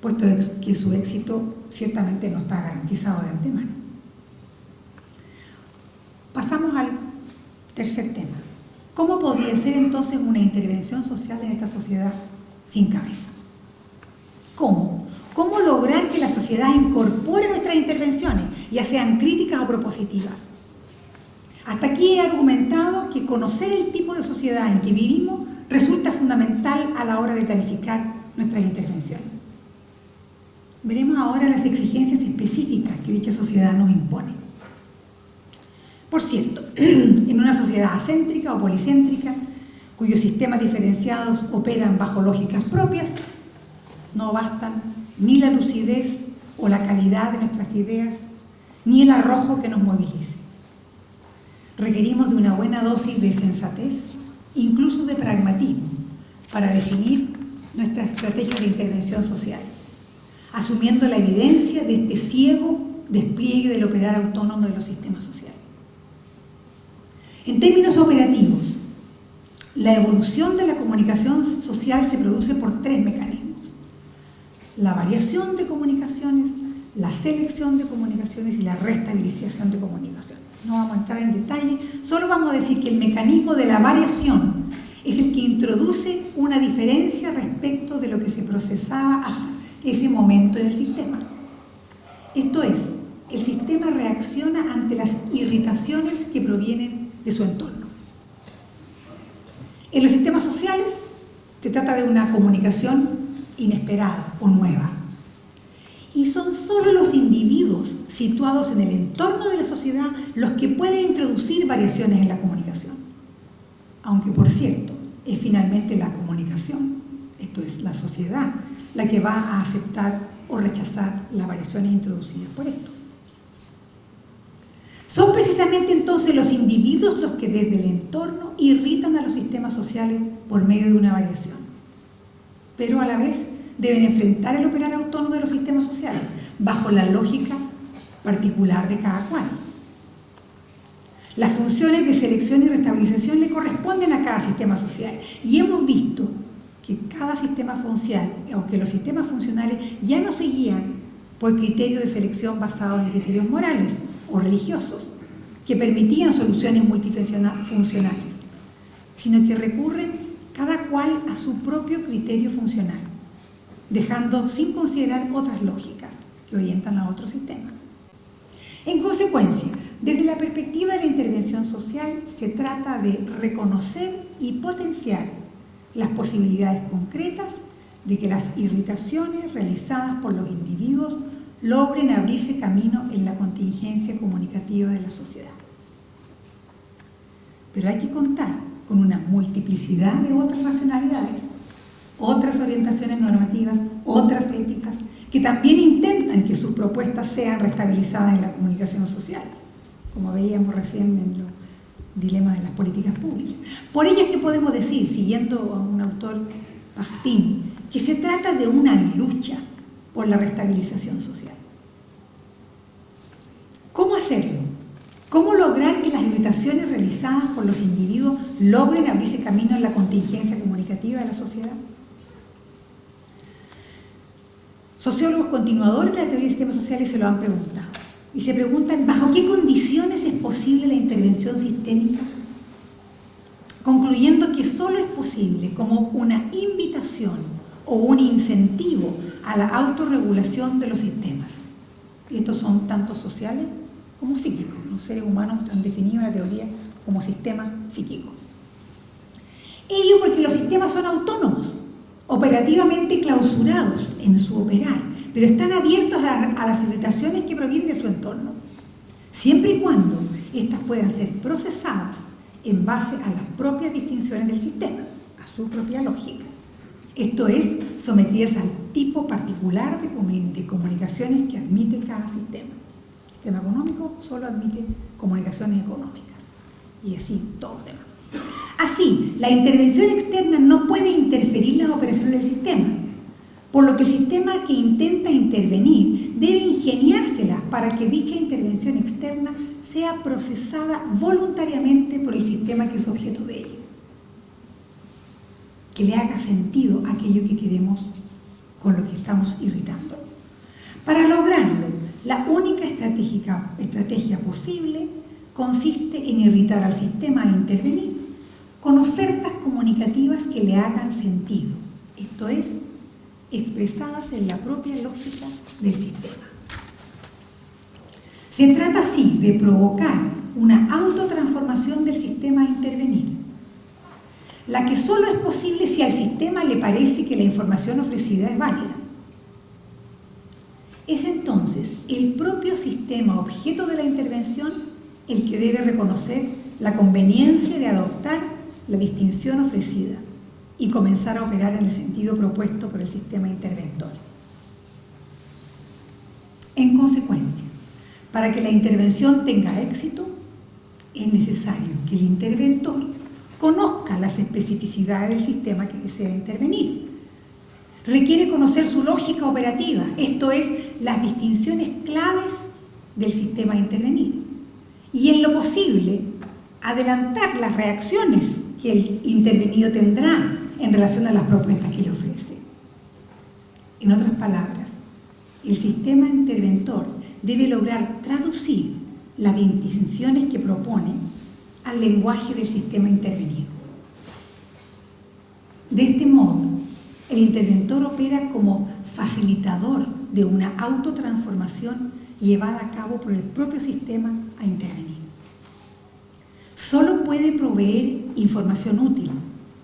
puesto que su éxito ciertamente no está garantizado de antemano. Pasamos al tercer tema. ¿Cómo podría ser entonces una intervención social en esta sociedad sin cabeza? ¿Cómo? ¿Cómo lograr que la sociedad incorpore nuestras intervenciones, ya sean críticas o propositivas? Hasta aquí he argumentado que conocer el tipo de sociedad en que vivimos resulta fundamental a la hora de planificar nuestras intervenciones. Veremos ahora las exigencias específicas que dicha sociedad nos impone. Por cierto, en una sociedad acéntrica o policéntrica, cuyos sistemas diferenciados operan bajo lógicas propias, no bastan ni la lucidez o la calidad de nuestras ideas, ni el arrojo que nos movilice. Requerimos de una buena dosis de sensatez, incluso de pragmatismo, para definir nuestra estrategia de intervención social, asumiendo la evidencia de este ciego despliegue del operar autónomo de los sistemas sociales. En términos operativos, la evolución de la comunicación social se produce por tres mecanismos: la variación de comunicaciones, la selección de comunicaciones y la restabilización de comunicaciones. No vamos a entrar en detalle, solo vamos a decir que el mecanismo de la variación es el que introduce una diferencia respecto de lo que se procesaba hasta ese momento del sistema. Esto es, el sistema reacciona ante las irritaciones que provienen de su entorno. En los sistemas sociales se trata de una comunicación inesperada o nueva. Y son solo los individuos situados en el entorno de la sociedad los que pueden introducir variaciones en la comunicación. Aunque, por cierto, es finalmente la comunicación, esto es, la sociedad, la que va a aceptar o rechazar las variaciones introducidas por esto. Son precisamente entonces los individuos los que desde el entorno irritan a los sistemas sociales por medio de una variación. Pero a la vez deben enfrentar el operar autónomo de los sistemas sociales, bajo la lógica particular de cada cual. Las funciones de selección y restabilización le corresponden a cada sistema social, y hemos visto que cada sistema funcional, aunque los sistemas funcionales ya no se guían por criterios de selección basados en criterios morales o religiosos, que permitían soluciones multifuncionales, sino que recurren cada cual a su propio criterio funcional, dejando sin considerar otras lógicas que orientan a otro sistema. En consecuencia, desde la perspectiva de la intervención social, se trata de reconocer y potenciar las posibilidades concretas de que las irritaciones realizadas por los individuos logren abrirse camino en la contingencia comunicativa de la sociedad. Pero hay que contar con una multiplicidad de otras racionalidades, otras orientaciones normativas, otras éticas, que también intentan que sus propuestas sean restabilizadas en la comunicación social, como veíamos recién en los dilemas de las políticas públicas. Por ello es que podemos decir, siguiendo a un autor, Bakhtin, que se trata de una lucha por la restabilización social. ¿Cómo hacerlo? ¿Cómo lograr que las irritaciones realizadas por los individuos logren abrirse camino en la contingencia comunicativa de la sociedad? Sociólogos continuadores de la teoría de sistemas sociales se lo han preguntado. Y se preguntan, ¿bajo qué condiciones es posible la intervención sistémica? Concluyendo que solo es posible como una invitación o un incentivo a la autorregulación de los sistemas. Y estos son tanto sociales como psíquicos. Los seres humanos están definidos en la teoría como sistemas psíquicos. Ello porque los sistemas son autónomos, operativamente clausurados en su operar, pero están abiertos a las irritaciones que provienen de su entorno, siempre y cuando éstas puedan ser procesadas en base a las propias distinciones del sistema, a su propia lógica. Esto es, sometidas al tipo particular de comunicaciones que admite cada sistema. El sistema económico solo admite comunicaciones económicas, y así todo lo demás. Así, la intervención externa no puede interferir las operaciones del sistema, por lo que el sistema que intenta intervenir debe ingeniársela para que dicha intervención externa sea procesada voluntariamente por el sistema que es objeto de ello, que le haga sentido aquello que queremos con lo que estamos irritando. Para lograrlo, la única estrategia posible consiste en irritar al sistema e intervenir con ofertas comunicativas que le hagan sentido, esto es, expresadas en la propia lógica del sistema. Se trata así de provocar una autotransformación del sistema a intervenir, la que solo es posible si al sistema le parece que la información ofrecida es válida. Es entonces el propio sistema objeto de la intervención el que debe reconocer la conveniencia de adoptar la distinción ofrecida y comenzar a operar en el sentido propuesto por el sistema interventor. En consecuencia, para que la intervención tenga éxito, es necesario que el interventor conozca las especificidades del sistema que desea intervenir. Requiere conocer su lógica operativa, esto es, las distinciones claves del sistema a intervenir. Y en lo posible, adelantar las reacciones que el intervenido tendrá en relación a las propuestas que le ofrece. En otras palabras, el sistema interventor debe lograr traducir las distinciones que propone al lenguaje del sistema intervenido. De este modo, el interventor opera como facilitador de una autotransformación llevada a cabo por el propio sistema a intervenir. Solo puede proveer información útil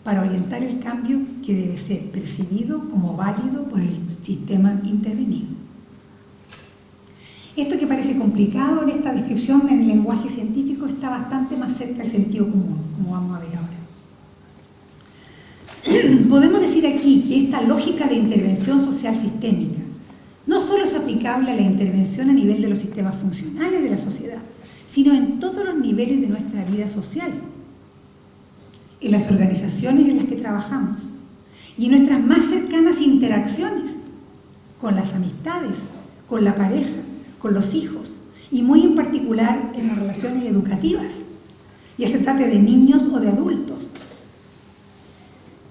para orientar el cambio que debe ser percibido como válido por el sistema intervenido. Esto que parece complicado en esta descripción en el lenguaje científico está bastante más cerca del sentido común, como vamos a ver ahora. Podemos decir aquí que esta lógica de intervención social sistémica no solo es aplicable a la intervención a nivel de los sistemas funcionales de la sociedad, sino en todos los niveles de nuestra vida social, en las organizaciones en las que trabajamos y en nuestras más cercanas interacciones con las amistades, con la pareja, con los hijos y muy en particular en las relaciones educativas, ya se trate de niños o de adultos.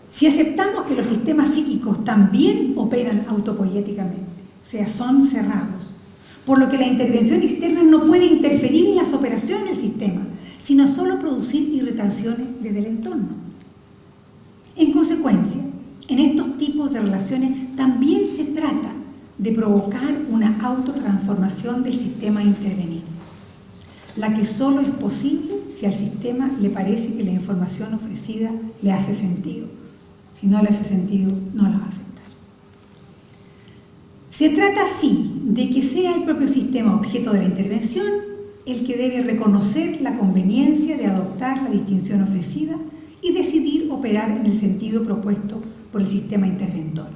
Si aceptamos que los sistemas psíquicos también operan autopoieticamente, o sea, son cerrados, por lo que la intervención externa no puede interferir en las operaciones del sistema, sino solo producir irritaciones desde el entorno. En consecuencia, en estos tipos de relaciones también se trata de provocar una autotransformación del sistema a intervenir, la que solo es posible si al sistema le parece que la información ofrecida le hace sentido. Si no le hace sentido, no la va a aceptar. Se trata así de que sea el propio sistema objeto de la intervención el que debe reconocer la conveniencia de adoptar la distinción ofrecida y decidir operar en el sentido propuesto por el sistema interventor.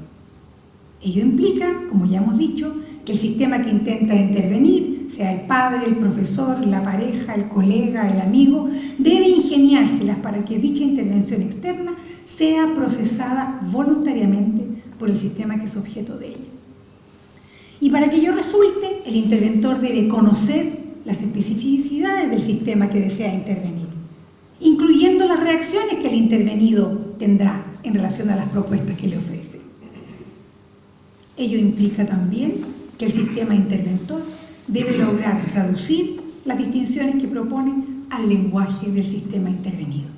Ello implica, como ya hemos dicho, que el sistema que intenta intervenir, sea el padre, el profesor, la pareja, el colega, el amigo, debe ingeniárselas para que dicha intervención externa sea procesada voluntariamente por el sistema que es objeto de ella. Y para que ello resulte, el interventor debe conocer las especificidades del sistema que desea intervenir, incluyendo las reacciones que el intervenido tendrá en relación a las propuestas que le ofrece. Ello implica también que el sistema interventor debe lograr traducir las distinciones que propone al lenguaje del sistema intervenido.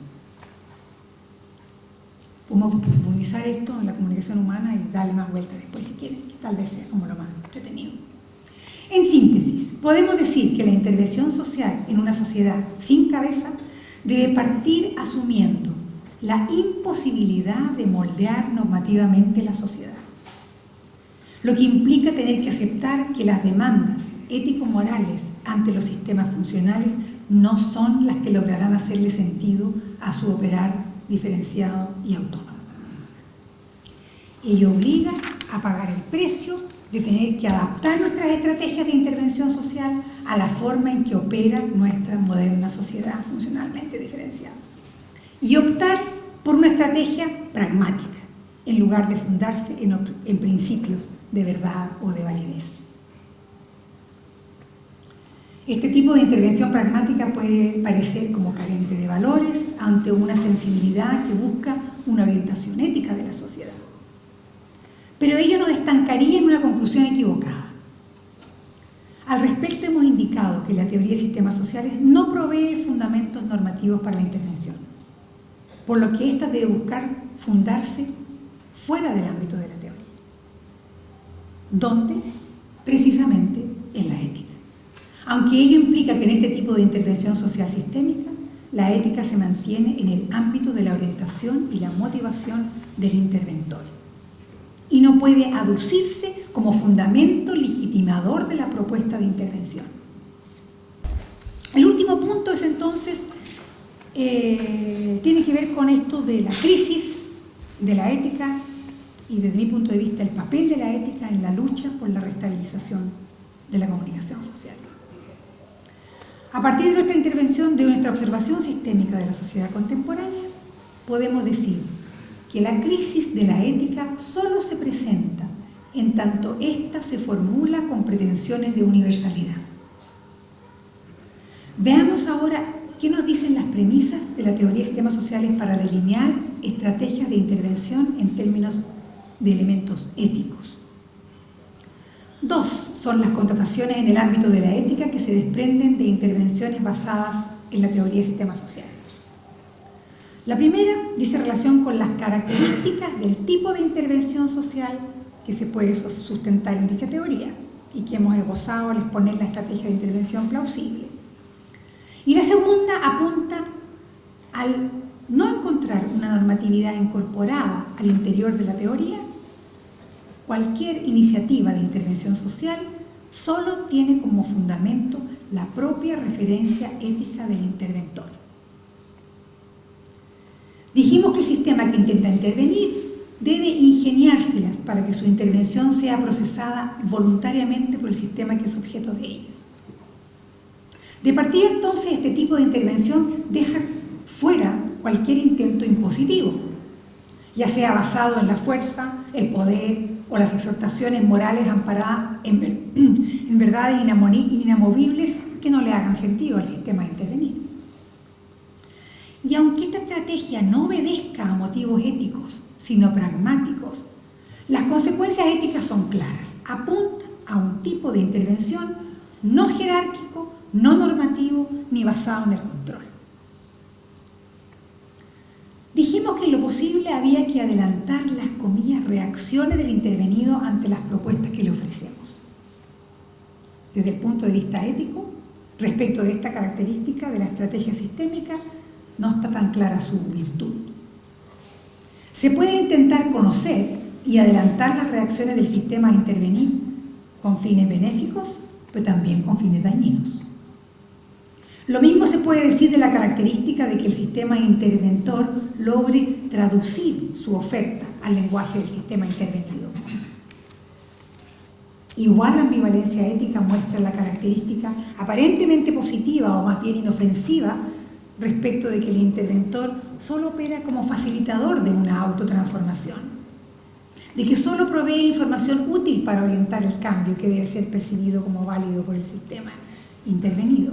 Podemos profundizar esto en la comunicación humana y darle más vueltas después si quieren, que tal vez sea como lo más entretenido. En síntesis, podemos decir que la intervención social en una sociedad sin cabeza debe partir asumiendo la imposibilidad de moldear normativamente la sociedad, lo que implica tener que aceptar que las demandas ético-morales ante los sistemas funcionales no son las que lograrán hacerle sentido a su operar diferenciado y autónomo. Ello obliga a pagar el precio de tener que adaptar nuestras estrategias de intervención social a la forma en que opera nuestra moderna sociedad funcionalmente diferenciada y optar por una estrategia pragmática en lugar de fundarse en principios de verdad o de validez. Este tipo de intervención pragmática puede parecer como carente de valores ante una sensibilidad que busca una orientación ética de la sociedad. Pero ello nos estancaría en una conclusión equivocada. Al respecto hemos indicado que la teoría de sistemas sociales no provee fundamentos normativos para la intervención, por lo que ésta debe buscar fundarse fuera del ámbito de la teoría. ¿Dónde? Precisamente en la ética. Aunque ello implica que en este tipo de intervención social sistémica, la ética se mantiene en el ámbito de la orientación y la motivación del interventor y no puede aducirse como fundamento legitimador de la propuesta de intervención. El último punto es entonces, tiene que ver con esto de la crisis de la ética y desde mi punto de vista el papel de la ética en la lucha por la restabilización de la comunicación social. A partir de nuestra intervención, de nuestra observación sistémica de la sociedad contemporánea, podemos decir que la crisis de la ética solo se presenta en tanto ésta se formula con pretensiones de universalidad. Veamos ahora qué nos dicen las premisas de la teoría de sistemas sociales para delinear estrategias de intervención en términos de elementos éticos. Dos son las constataciones en el ámbito de la ética que se desprenden de intervenciones basadas en la teoría de sistemas sociales. La primera dice relación con las características del tipo de intervención social que se puede sustentar en dicha teoría y que hemos esbozado al exponer la estrategia de intervención plausible. Y la segunda apunta al no encontrar una normatividad incorporada al interior de la teoría. Cualquier iniciativa de intervención social solo tiene como fundamento la propia referencia ética del interventor. Dijimos que el sistema que intenta intervenir debe ingeniárselas para que su intervención sea procesada voluntariamente por el sistema que es objeto de ello. De partida, entonces, este tipo de intervención deja fuera cualquier intento impositivo, ya sea basado en la fuerza, el poder o las exhortaciones morales amparadas en verdades inamovibles que no le hagan sentido al sistema de intervenir. Y aunque esta estrategia no obedezca a motivos éticos, sino pragmáticos, las consecuencias éticas son claras. Apunta a un tipo de intervención no jerárquico, no normativo, ni basado en el control. Dijimos que en lo posible había que adelantar las, comillas, reacciones del intervenido ante las propuestas que le ofrecemos. Desde el punto de vista ético, respecto de esta característica de la estrategia sistémica, no está tan clara su virtud. Se puede intentar conocer y adelantar las reacciones del sistema a intervenir con fines benéficos, pero también con fines dañinos. Lo mismo se puede decir de la característica de que el sistema interventor logre traducir su oferta al lenguaje del sistema intervenido. Igual la ambivalencia ética muestra la característica aparentemente positiva o más bien inofensiva respecto de que el interventor solo opera como facilitador de una autotransformación, de que solo provee información útil para orientar el cambio que debe ser percibido como válido por el sistema intervenido.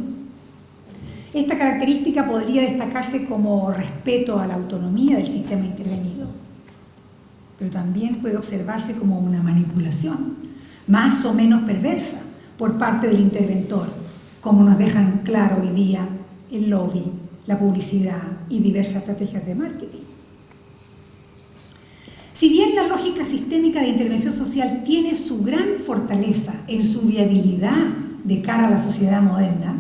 Esta característica podría destacarse como respeto a la autonomía del sistema intervenido, pero también puede observarse como una manipulación, más o menos perversa, por parte del interventor, como nos dejan claro hoy día el lobby, la publicidad y diversas estrategias de marketing. Si bien la lógica sistémica de intervención social tiene su gran fortaleza en su viabilidad de cara a la sociedad moderna,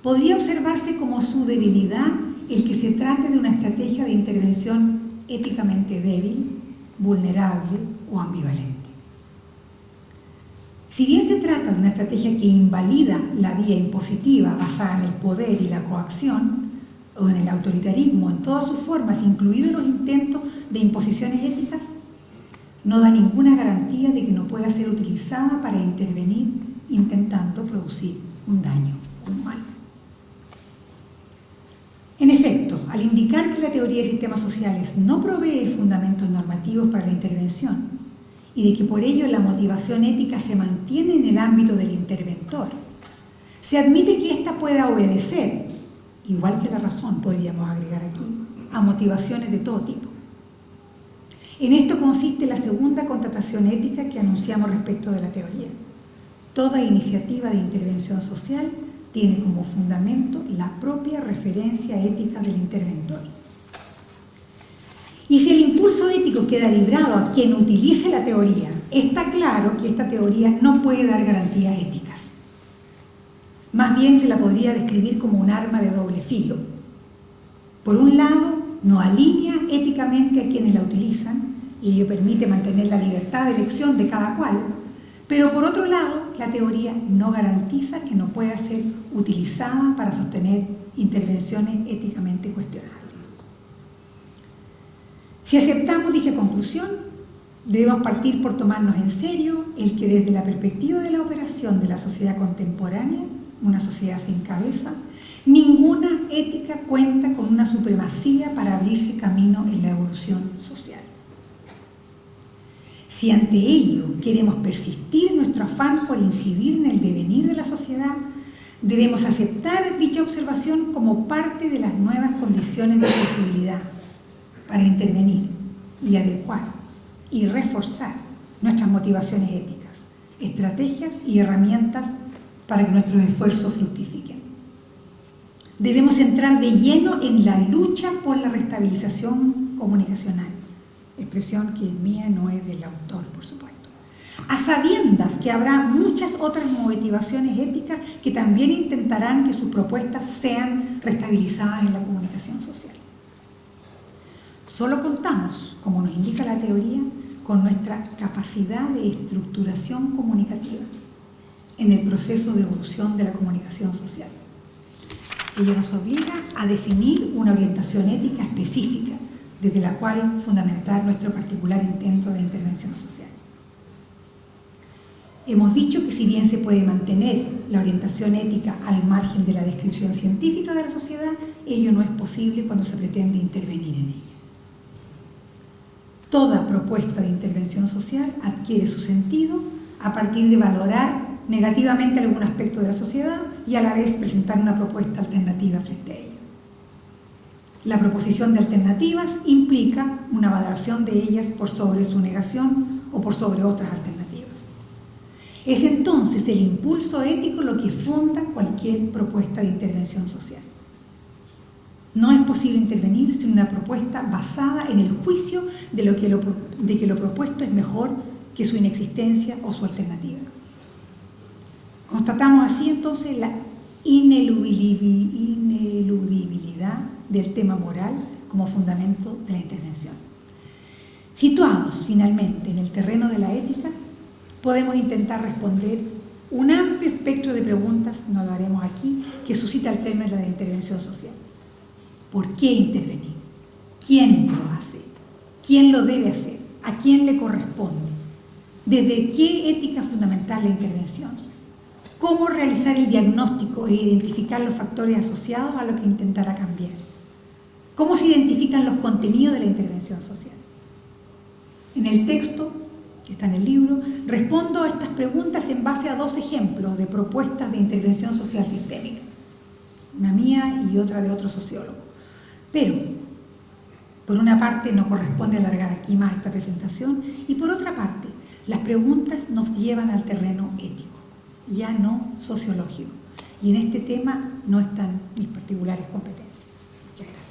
podría observarse como su debilidad el que se trate de una estrategia de intervención éticamente débil, vulnerable o ambivalente. Si bien se trata de una estrategia que invalida la vía impositiva basada en el poder y la coacción, o en el autoritarismo en todas sus formas, incluidos los intentos de imposiciones éticas, no da ninguna garantía de que no pueda ser utilizada para intervenir intentando producir un daño o un mal. En efecto, al indicar que la teoría de sistemas sociales no provee fundamentos normativos para la intervención y de que por ello la motivación ética se mantiene en el ámbito del interventor, se admite que ésta pueda obedecer, igual que la razón podríamos agregar aquí, a motivaciones de todo tipo. En esto consiste la segunda constatación ética que anunciamos respecto de la teoría. Toda iniciativa de intervención social tiene como fundamento la propia referencia ética del interventor. Y si el impulso ético queda librado a quien utilice la teoría, está claro que esta teoría no puede dar garantías éticas. Más bien se la podría describir como un arma de doble filo. Por un lado, no alinea éticamente a quienes la utilizan y ello permite mantener la libertad de elección de cada cual, pero por otro lado, la teoría no garantiza que no pueda ser utilizada para sostener intervenciones éticamente cuestionables. Si aceptamos dicha conclusión, debemos partir por tomarnos en serio el que desde la perspectiva de la operación de la sociedad contemporánea, una sociedad sin cabeza, ninguna ética cuenta con una supremacía para abrirse camino en la evolución social. Si ante ello queremos persistir en nuestro afán por incidir en el devenir de la sociedad, debemos aceptar dicha observación como parte de las nuevas condiciones de posibilidad para intervenir y adecuar y reforzar nuestras motivaciones éticas, estrategias y herramientas para que nuestros esfuerzos fructifiquen. Debemos entrar de lleno en la lucha por la restabilización comunicacional, expresión que es mía, no es del autor, por supuesto, a sabiendas que habrá muchas otras motivaciones éticas que también intentarán que sus propuestas sean restabilizadas en la comunicación social. Solo contamos, como nos indica la teoría, con nuestra capacidad de estructuración comunicativa en el proceso de evolución de la comunicación social. Ello nos obliga a definir una orientación ética específica, desde la cual fundamentar nuestro particular intento de intervención social. Hemos dicho que si bien se puede mantener la orientación ética al margen de la descripción científica de la sociedad, ello no es posible cuando se pretende intervenir en ella. Toda propuesta de intervención social adquiere su sentido a partir de valorar negativamente algún aspecto de la sociedad y a la vez presentar una propuesta alternativa frente a ella. La proposición de alternativas implica una valoración de ellas por sobre su negación o por sobre otras alternativas. Es entonces el impulso ético lo que funda cualquier propuesta de intervención social. No es posible intervenir sin una propuesta basada en el juicio de que lo propuesto es mejor que su inexistencia o su alternativa. Constatamos así entonces la ineludibilidad del tema moral como fundamento de la intervención. Situados finalmente en el terreno de la ética, podemos intentar responder un amplio espectro de preguntas, no lo haremos aquí, que suscita el término de la intervención social. ¿Por qué intervenir? ¿Quién lo hace? ¿Quién lo debe hacer? ¿A quién le corresponde? ¿Desde qué ética fundamental la intervención? ¿Cómo realizar el diagnóstico e identificar los factores asociados a lo que intentará cambiar? ¿Cómo se identifican los contenidos de la intervención social? En el texto, que está en el libro, respondo a estas preguntas en base a 2 ejemplos de propuestas de intervención social sistémica, una mía y otra de otro sociólogo. Pero, por una parte, no corresponde alargar aquí más esta presentación, y por otra parte, las preguntas nos llevan al terreno ético, ya no sociológico, y en este tema no están mis particulares competencias. Muchas gracias.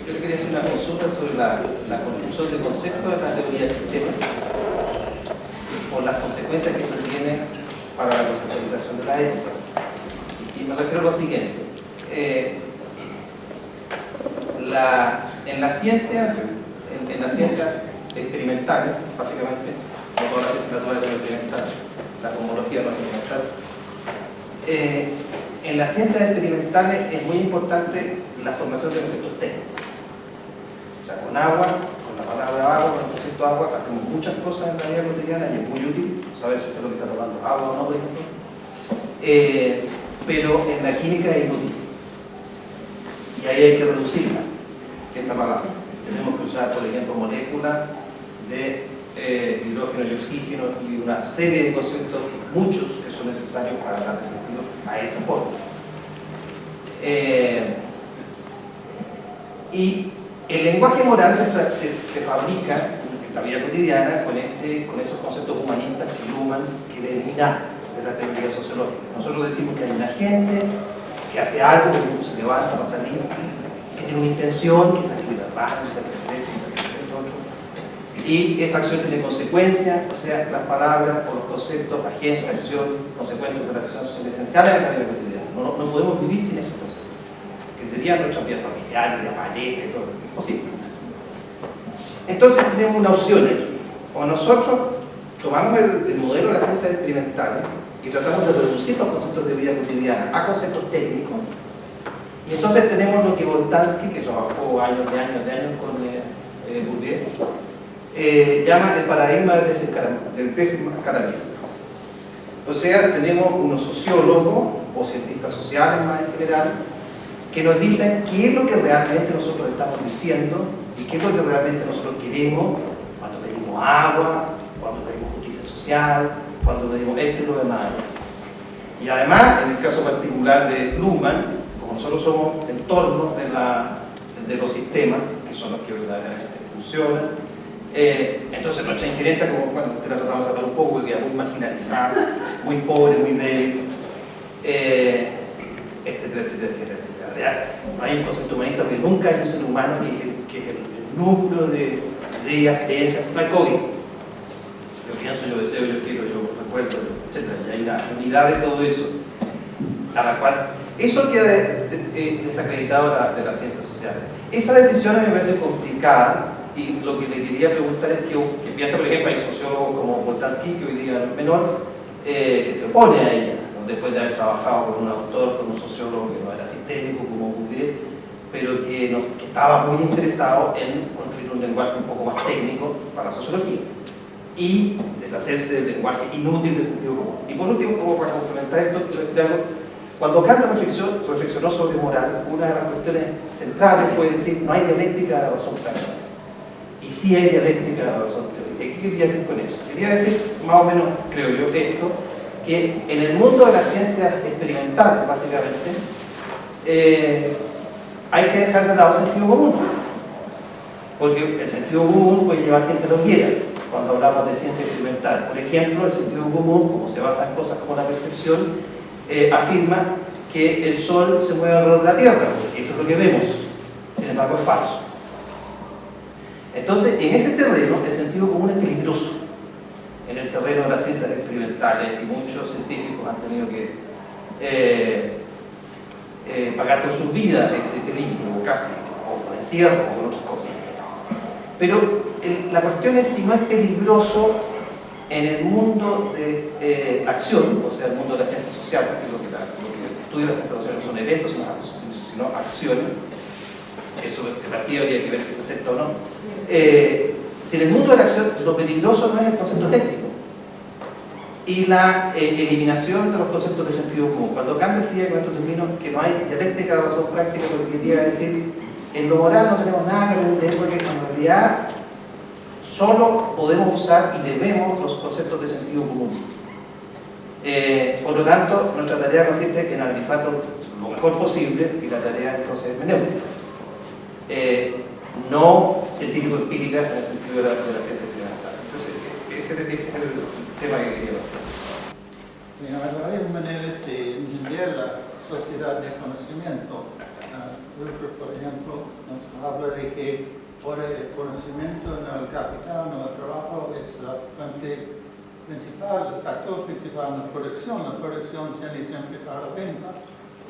Yo le quería hacer una consulta sobre la construcción del concepto de la teoría del sistema o las consecuencias que eso tiene para la conceptualización de la ética. Y me refiero a lo siguiente. En la ciencia experimental, básicamente, no todas las ciencias naturales son experimentales, la cosmología no es experimental. En las ciencias experimentales es muy importante la formación de conceptos técnicos. O sea, con agua, con la palabra agua, con el concepto agua, hacemos muchas cosas en la vida cotidiana y es muy útil saber si usted lo que está tomando agua o no, por ejemplo. Pero en la química es inútil. Y ahí hay que reducirla, esa palabra. Tenemos que usar, por ejemplo, moléculas de hidrógeno y oxígeno y una serie de conceptos, muchos que son necesarios para darle sentido a esa forma. Y el lenguaje moral se fabrica en la vida cotidiana con esos conceptos humanistas que Luhmann quiere eliminar de la teoría sociológica. Nosotros decimos que hay una gente que hace algo, que se levanta para salir, que tiene una intención, quizás quiere ir al baño, quizás quiere hacer esto, quizás quiere hacer lo otro. Y esa acción tiene consecuencias, o sea, las palabras o los conceptos, agente, acción, consecuencias de la acción son esenciales en la vida cotidiana. No podemos vivir sin esos conceptos, que serían nuestra vida familiar, de pareja y todo, es posible. Entonces tenemos una opción aquí. O nosotros tomamos el modelo de la ciencia experimental y tratamos de reducir los conceptos de vida cotidiana a conceptos técnicos. Y entonces tenemos lo que Boltanski, que trabajó años con Bourdieu, llama el paradigma del desenmascaramiento. O sea, tenemos unos sociólogos o cientistas sociales más en general que nos dicen qué es lo que realmente nosotros estamos diciendo y qué es lo que realmente nosotros queremos cuando pedimos agua, cuando pedimos justicia social, cuando pedimos esto y lo demás. Y además, en el caso particular de Luhmann, como nosotros somos entornos de los sistemas, que son los que verdaderamente funcionan, entonces nuestra injerencia, como bueno, usted la tratamos de hablar un poco, que queda muy marginalizada, muy pobre, muy débil, etcétera, etcétera, etcétera, etcétera. No hay un concepto humanista porque nunca hay un ser humano que es el núcleo de ideas, creencias. No hay COVID. Yo pienso, yo deseo, yo quiero, yo recuerdo, etcétera. Y hay una unidad de todo eso, a la cual eso queda desacreditado de las ciencias sociales. Esa decisión a mí me parece complicada. Y lo que le quería preguntar es que piensa, por ejemplo, hay sociólogos como Boltanski, que hoy día es menor, que se opone a ella, ¿no? Después de haber trabajado con un autor, con un sociólogo que no era sistémico, como Bourdieu, pero que estaba muy interesado en construir un lenguaje un poco más técnico para la sociología y deshacerse del lenguaje inútil de sentido común. Y por último, como para complementar esto, quiero decir algo. Cuando Kant reflexionó sobre moral, una de las cuestiones centrales fue decir: no hay dialéctica de la razón práctica. Y sí hay dialéctica de la razón teórica. ¿Qué quería decir con eso? Quería decir, más o menos, creo yo, esto, que en el mundo de las ciencias experimentales, básicamente, hay que dejar de lado el sentido común. Porque el sentido común puede llevar gente a la hoguera cuando hablamos de ciencia experimental. Por ejemplo, el sentido común, como se basa en cosas como la percepción, afirma que el Sol se mueve alrededor de la Tierra, porque eso es lo que vemos. Sin embargo, es falso. Entonces, en ese terreno, el sentido común es peligroso. En el terreno de las ciencias experimentales, y muchos científicos han tenido que pagar con sus vidas ese peligro, casi, o con encierro, o con otras cosas. Pero la cuestión es si no es peligroso en el mundo de acción, o sea, el mundo de la ciencia social, que es lo que estudia la ciencia social no son eventos, sino acciones. Eso de partida habría que ver si se acepta o no. Si en el mundo de la acción lo peligroso no es el concepto técnico y la eliminación de los conceptos de sentido común. Cuando Kant decía en nuestro término que no hay dialéctica de razón práctica, lo que quería decir, en lo moral no tenemos nada que aprender, porque en realidad solo podemos usar y debemos los conceptos de sentido común. Por lo tanto, nuestra tarea consiste en analizarlo lo mejor posible, y la tarea entonces es hermenéutica. No científico-empírica en el sentido de la ciencia experimental. Entonces, ese es el tema que quería hablar. Hay varias maneras de entender la sociedad de conocimiento. Wilber, por ejemplo, nos habla de que ahora el conocimiento en el capital, en el trabajo, es la fuente principal, el factor principal en la producción. La producción siempre para la venta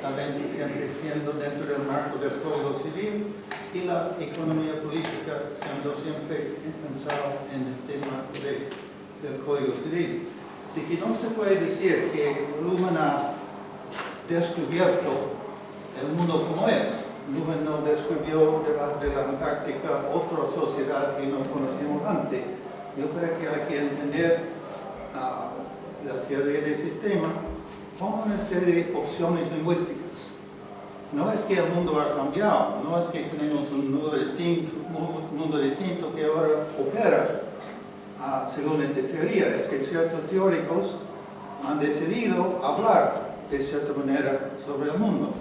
siempre siendo dentro del marco del Código Civil, y la economía política siendo siempre pensada en el tema del Código Civil. Así que no se puede decir que Luhmann ha descubierto el mundo como es. Luhmann no descubrió debajo de la Antártica otra sociedad que no conocíamos antes. Yo creo que hay que entender la teoría del sistema como una serie de opciones lingüísticas. No es que el mundo ha cambiado, no es que tenemos un mundo distinto que ahora opera según esta teoría, es que ciertos teóricos han decidido hablar de cierta manera sobre el mundo.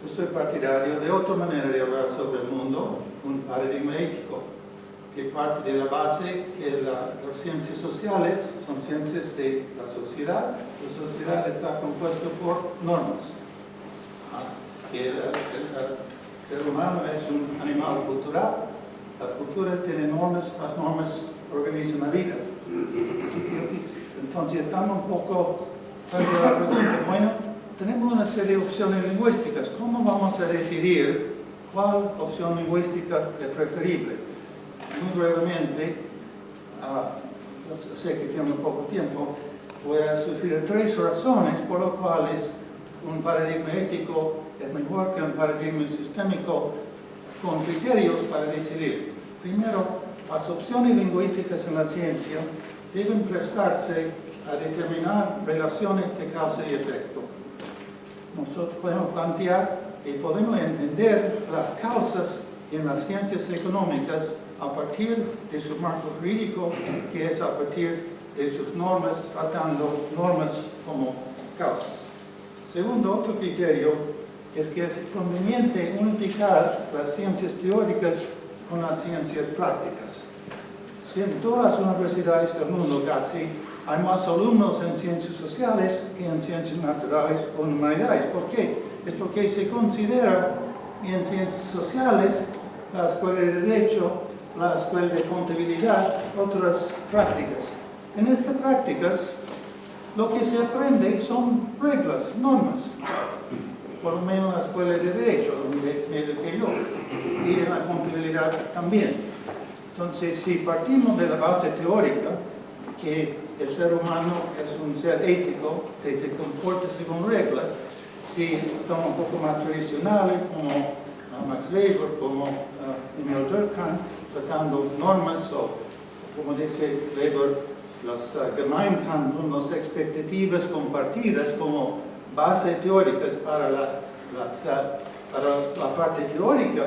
Yo soy partidario de otra manera de hablar sobre el mundo, un paradigma ético, que parte de la base que las ciencias sociales son ciencias de la sociedad. La sociedad está compuesta por normas. Que el ser humano es un animal cultural. La cultura tiene normas, las normas organizan la vida. Entonces estamos un poco frente a la pregunta, bueno, tenemos una serie de opciones lingüísticas. ¿Cómo vamos a decidir cuál opción lingüística es preferible? Muy brevemente, yo sé que tengo poco tiempo, voy a sugerir 3 razones por las cuales un paradigma ético es mejor que un paradigma sistémico con criterios para decidir. Primero, las opciones lingüísticas en la ciencia deben prestarse a determinar relaciones de causa y efecto. Nosotros podemos plantear y podemos entender las causas en las ciencias económicas a partir de su marco jurídico, que es a partir de sus normas, tratando normas como causas. Segundo, otro criterio es que es conveniente unificar las ciencias teóricas con las ciencias prácticas. Si en todas las universidades del mundo casi hay más alumnos en ciencias sociales que en ciencias naturales o humanidades. ¿Por qué? Es porque se considera en ciencias sociales la escuela de Derecho, la escuela de Contabilidad, otras prácticas. En estas prácticas, lo que se aprende son reglas, normas, por lo menos en la escuela de Derecho, donde me eduqué yo, y en la contabilidad también. Entonces, si partimos de la base teórica, que el ser humano es un ser ético, si se comporta según reglas, si estamos un poco más tradicionales, como Max Weber como Emil Durkheim, tratando normas o, como dice Weber, las Gemeinhandlung, las expectativas compartidas como base teóricas para la parte teórica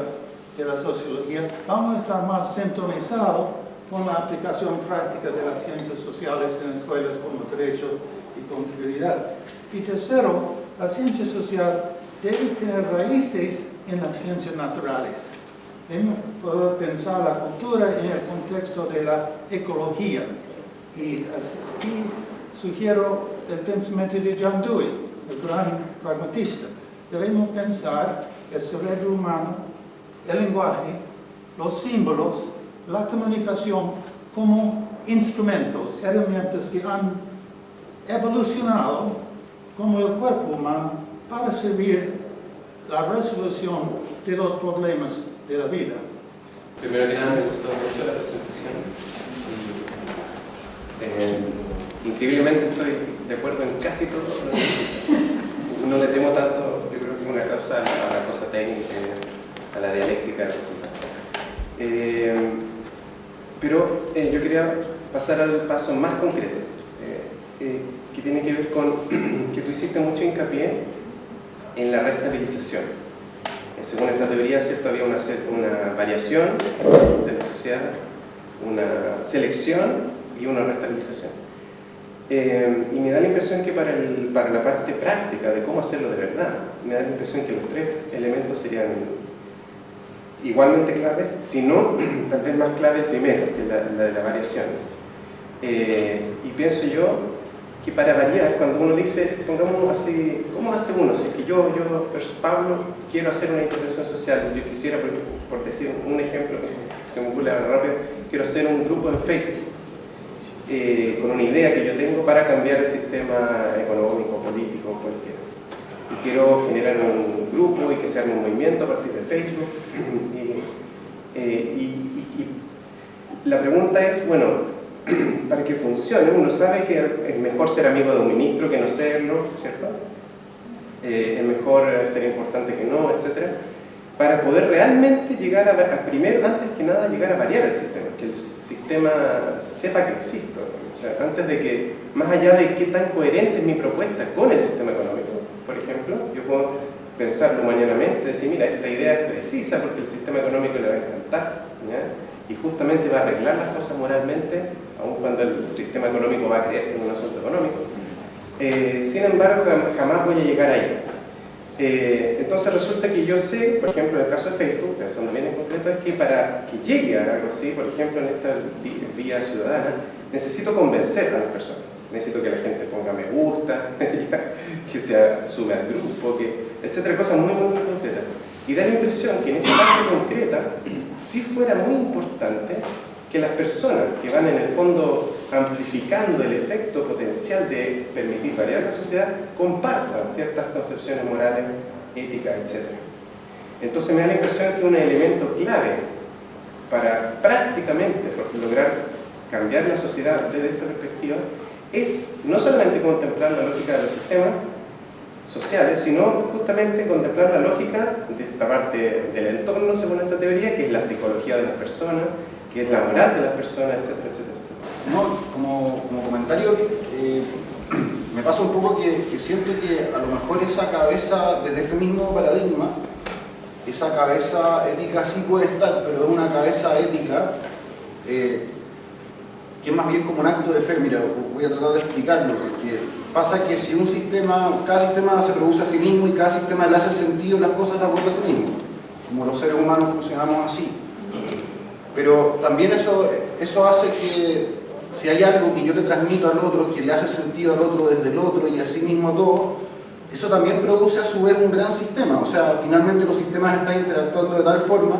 de la sociología, vamos a estar más sintonizados con la aplicación práctica de las ciencias sociales en escuelas como derecho y contabilidad. Y tercero, la ciencia social debe tener raíces en las ciencias naturales. Puedo pensar la cultura en el contexto de la ecología. Y aquí sugiero el pensamiento de John Dewey, el gran pragmatista. Debemos pensar el cerebro humano, el lenguaje, los símbolos, la comunicación como instrumentos, herramientas que han evolucionado como el cuerpo humano para servir la resolución de los problemas de la vida. Primero que nada, me gustó mucho la presentación. Increíblemente estoy de acuerdo en casi todo. No le temo tanto, yo creo que una causa a la cosa técnica, a la dialéctica del resultado. Pero yo quería pasar al paso más concreto, que tiene que ver con que tú hiciste mucho hincapié en la restabilización. Según esta teoría, ¿cierto? Había una variación de la sociedad, una selección y una restabilización. Y me da la impresión que para la parte práctica de cómo hacerlo de verdad, me da la impresión que los tres elementos serían igualmente claves, si no, tal vez más clave el primero, que la de la variación. Y pienso yo que para variar, cuando uno dice, pongamos así, ¿cómo hace uno? Si es que yo, Pablo, quiero hacer una intervención social, yo quisiera, por decir un ejemplo que se me ocurre rápido, quiero hacer un grupo en Facebook, con una idea que yo tengo para cambiar el sistema económico, político, cualquiera. Y quiero generar un grupo y que se haga un movimiento a partir de Facebook. Y la pregunta es, bueno, para que funcione, uno sabe que es mejor ser amigo de un ministro que no serlo, ¿cierto? Es mejor ser importante que no, etc. Para poder realmente llegar primero, antes que nada, llegar a variar el sistema, que el sistema sepa que existo. O sea, antes de que, más allá de qué tan coherente es mi propuesta con el sistema económico, por ejemplo, yo puedo pensarlo mañanamente, decir, mira, esta idea es precisa porque el sistema económico le va a encantar, ¿ya? Y justamente va a arreglar las cosas moralmente, aun cuando el sistema económico va a creer que es un asunto económico. Sin embargo, jamás voy a llegar ahí. Entonces resulta que yo sé, por ejemplo, en el caso de Facebook, pensando bien en concreto, es que para que llegue a algo así, por ejemplo, en esta vía ciudadana, necesito convencer a las personas. Necesito que la gente ponga me gusta, que se sume al grupo, etcétera, cosas muy, muy, muy concretas. Y da la impresión que en esa parte concreta sí fuera muy importante que las personas que van en el fondo amplificando el efecto potencial de permitir variar la sociedad compartan ciertas concepciones morales, éticas, etc. Entonces me da la impresión que un elemento clave para prácticamente lograr cambiar la sociedad desde esta perspectiva es no solamente contemplar la lógica de los sistemas sociales, sino justamente contemplar la lógica de esta parte del entorno, según esta teoría, que es la psicología de las personas, que es la moral de las personas, etcétera, etcétera, etcétera. No, como comentario, me pasa un poco que siento que a lo mejor esa cabeza, desde este mismo paradigma, esa cabeza ética sí puede estar, pero es una cabeza ética que es más bien como un acto de fe. Mira, voy a tratar de explicarlo, porque pasa que si un sistema, cada sistema se produce a sí mismo y cada sistema le hace sentido las cosas de acuerdo a sí mismo, como los seres humanos funcionamos así. Pero también eso hace que si hay algo que yo le transmito al otro, que le hace sentido al otro desde el otro y así mismo todo, eso también produce a su vez un gran sistema. O sea, finalmente los sistemas están interactuando de tal forma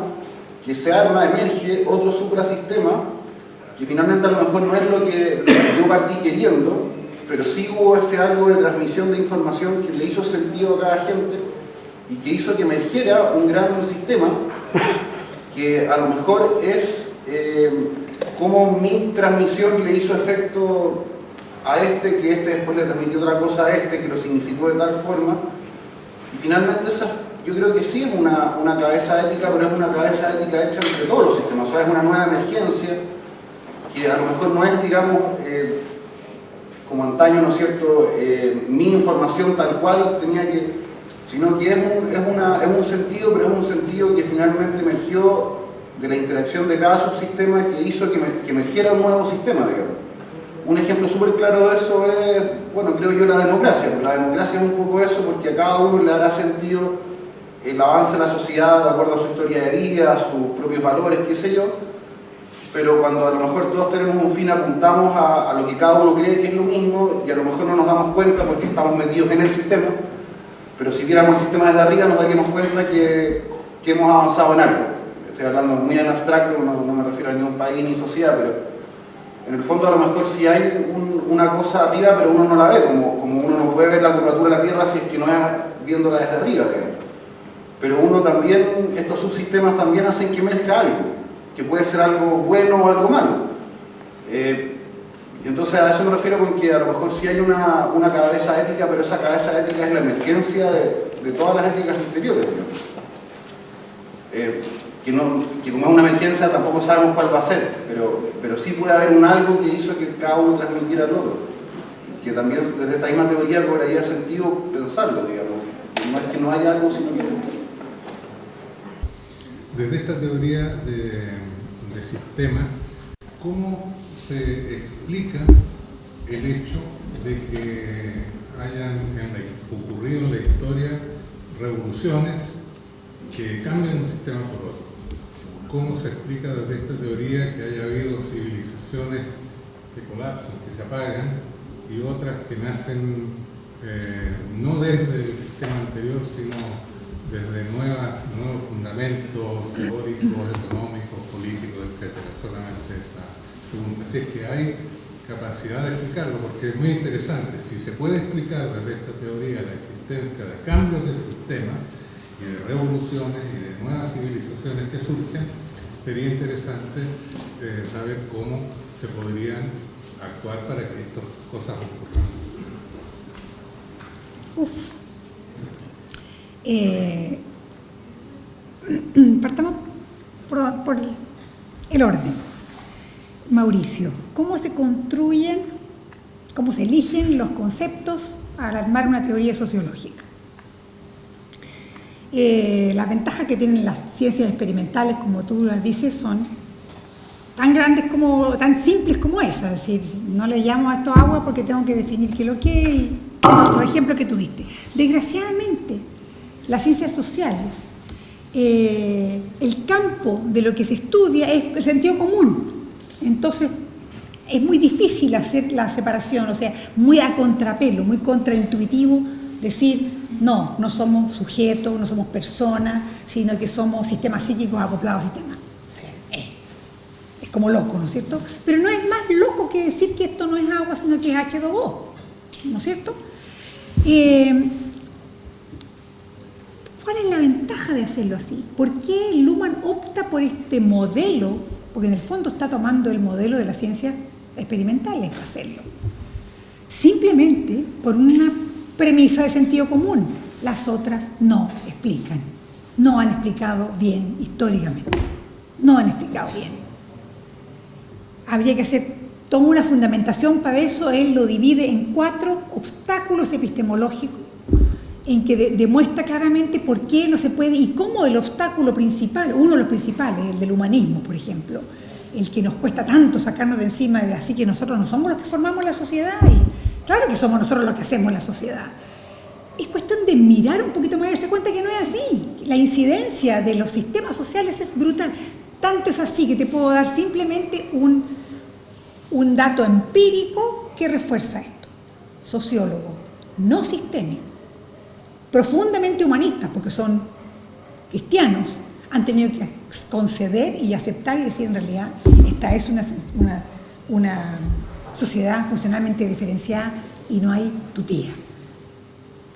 que se arma, emerge otro suprasistema que finalmente a lo mejor no es lo que yo partí queriendo, pero sí hubo ese algo de transmisión de información que le hizo sentido a cada gente y que hizo que emergiera un gran sistema que a lo mejor es como mi transmisión le hizo efecto a este, que este después le transmitió otra cosa a este, que lo significó de tal forma, y finalmente yo creo que sí es una cabeza ética, pero es una cabeza ética hecha entre todos los sistemas. O sea, es una nueva emergencia que a lo mejor no es, digamos, como antaño, ¿no es cierto?, mi información tal cual tenía que, sino que es un sentido, pero es un sentido que finalmente emergió de la interacción de cada subsistema que hizo que emergiera un nuevo sistema, digamos. Un ejemplo súper claro de eso es, bueno, creo yo, la democracia. La democracia es un poco eso, porque a cada uno le dará sentido el avance de la sociedad de acuerdo a su historia de vida, a sus propios valores, qué sé yo, pero cuando a lo mejor todos tenemos un fin, apuntamos a lo que cada uno cree que es lo mismo y a lo mejor no nos damos cuenta porque estamos metidos en el sistema, pero si viéramos el sistema desde arriba nos daríamos cuenta que hemos avanzado en algo. Estoy hablando muy en abstracto, no me refiero a ningún país ni sociedad, pero en el fondo a lo mejor sí hay una cosa arriba, pero uno no la ve, como uno no puede ver la curvatura de la Tierra si es que no es viéndola desde arriba, digamos. Pero uno también, estos subsistemas también hacen que emerja algo, que puede ser algo bueno o algo malo. Y entonces a eso me refiero con que a lo mejor sí hay una cabeza ética, pero esa cabeza ética es la emergencia de todas las éticas anteriores, digamos. Que como es una emergencia tampoco sabemos cuál va a ser, pero sí puede haber un algo que hizo que cada uno transmitiera al otro, que también desde esta misma teoría cobraría sentido pensarlo, digamos, no es que no haya algo, sino que... Desde esta teoría de sistema, ¿cómo se explica el hecho de que hayan ocurrido en la historia revoluciones que cambian un sistema por otro? ¿Cómo se explica desde esta teoría que haya habido civilizaciones que colapsan, que se apagan, y otras que nacen no desde el sistema anterior, sino desde nuevos fundamentos teóricos, económicos, políticos, etc.? Solamente esa pregunta. Si es que hay capacidad de explicarlo, porque es muy interesante. Si se puede explicar desde esta teoría la existencia de cambios del sistema y de revoluciones y de nuevas civilizaciones que surgen, sería interesante saber cómo se podrían actuar para que estas cosas ocurran. Partamos por el orden. Mauricio, ¿cómo se construyen, cómo se eligen los conceptos al armar una teoría sociológica? Las ventajas que tienen las ciencias experimentales, como tú las dices, son tan grandes tan simples como esa. Es decir, no le llamo a esto agua porque tengo que definir qué es lo que es, y los ejemplos que tú diste. Desgraciadamente, las ciencias sociales, el campo de lo que se estudia es el sentido común. Entonces, es muy difícil hacer la separación, o sea, muy a contrapelo, muy contraintuitivo decir, no somos sujetos, no somos personas, sino que somos sistemas psíquicos acoplados a sistemas. O sea, es como loco, ¿no es cierto? Pero no es más loco que decir que esto no es agua, sino que es H2O, ¿no es cierto? ¿Cuál es la ventaja de hacerlo así? ¿Por qué Luhmann opta por este modelo? Porque en el fondo está tomando el modelo de las ciencias experimentales para hacerlo. Simplemente por una premisa de sentido común. Las otras no explican. No han explicado bien históricamente. No han explicado bien. Habría que hacer toda una fundamentación para eso. Él lo divide en 4 obstáculos epistemológicos en que demuestra claramente por qué no se puede y cómo el obstáculo principal, uno de los principales, el del humanismo, por ejemplo, el que nos cuesta tanto sacarnos de encima, así que nosotros no somos los que formamos la sociedad, y claro que somos nosotros los que hacemos la sociedad. Es cuestión de mirar un poquito más y darse cuenta que no es así. La incidencia de los sistemas sociales es brutal. Tanto es así que te puedo dar simplemente un dato empírico que refuerza esto. Sociólogos no sistémicos, profundamente humanistas, porque son cristianos, han tenido que conceder y aceptar y decir, en realidad, esta es una sociedad funcionalmente diferenciada y no hay tutía.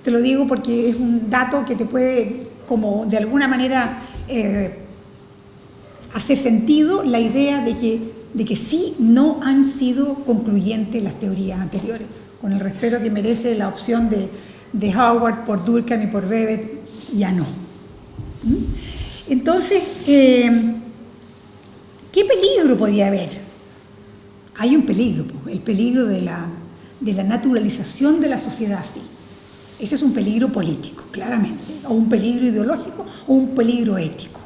Te lo digo porque es un dato que te puede, como de alguna manera, hacer sentido la idea de que sí no han sido concluyentes las teorías anteriores, con el respeto que merece la opción de Howard por Durkheim y por Weber, ya no. ¿Mm? Entonces, ¿qué peligro podía haber? Hay un peligro, el peligro de la naturalización de la sociedad, sí. Ese es un peligro político, claramente, o un peligro ideológico, o un peligro ético.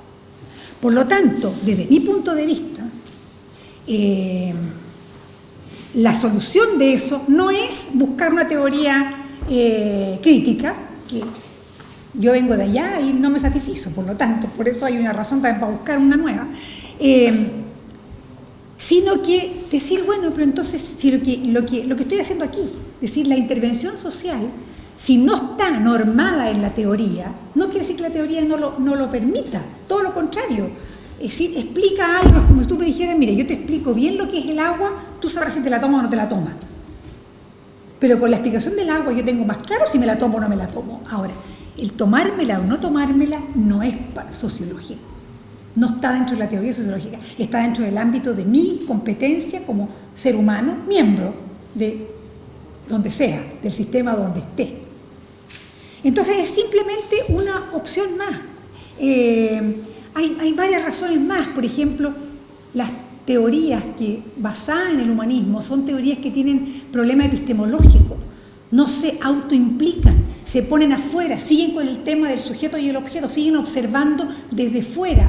Por lo tanto, desde mi punto de vista, la solución de eso no es buscar una teoría crítica, que yo vengo de allá y no me satisfizo, por lo tanto, por eso hay una razón también para buscar una nueva, sino que decir, bueno, pero entonces, si lo que estoy haciendo aquí, es decir, la intervención social, si no está normada en la teoría, no quiere decir que la teoría no lo permita, todo lo contrario. Es decir, explica algo, es como si tú me dijeras, mire, yo te explico bien lo que es el agua, tú sabrás si te la tomas o no te la tomas. Pero con la explicación del agua yo tengo más claro si me la tomo o no me la tomo. Ahora, el tomármela o no tomármela no es sociológico. No está dentro de la teoría sociológica, está dentro del ámbito de mi competencia como ser humano, miembro de donde sea, del sistema donde esté. Entonces es simplemente una opción más. Hay varias razones más. Por ejemplo, las teorías que basadas en el humanismo son teorías que tienen problemas epistemológicos, no se autoimplican, se ponen afuera, siguen con el tema del sujeto y el objeto, siguen observando desde fuera.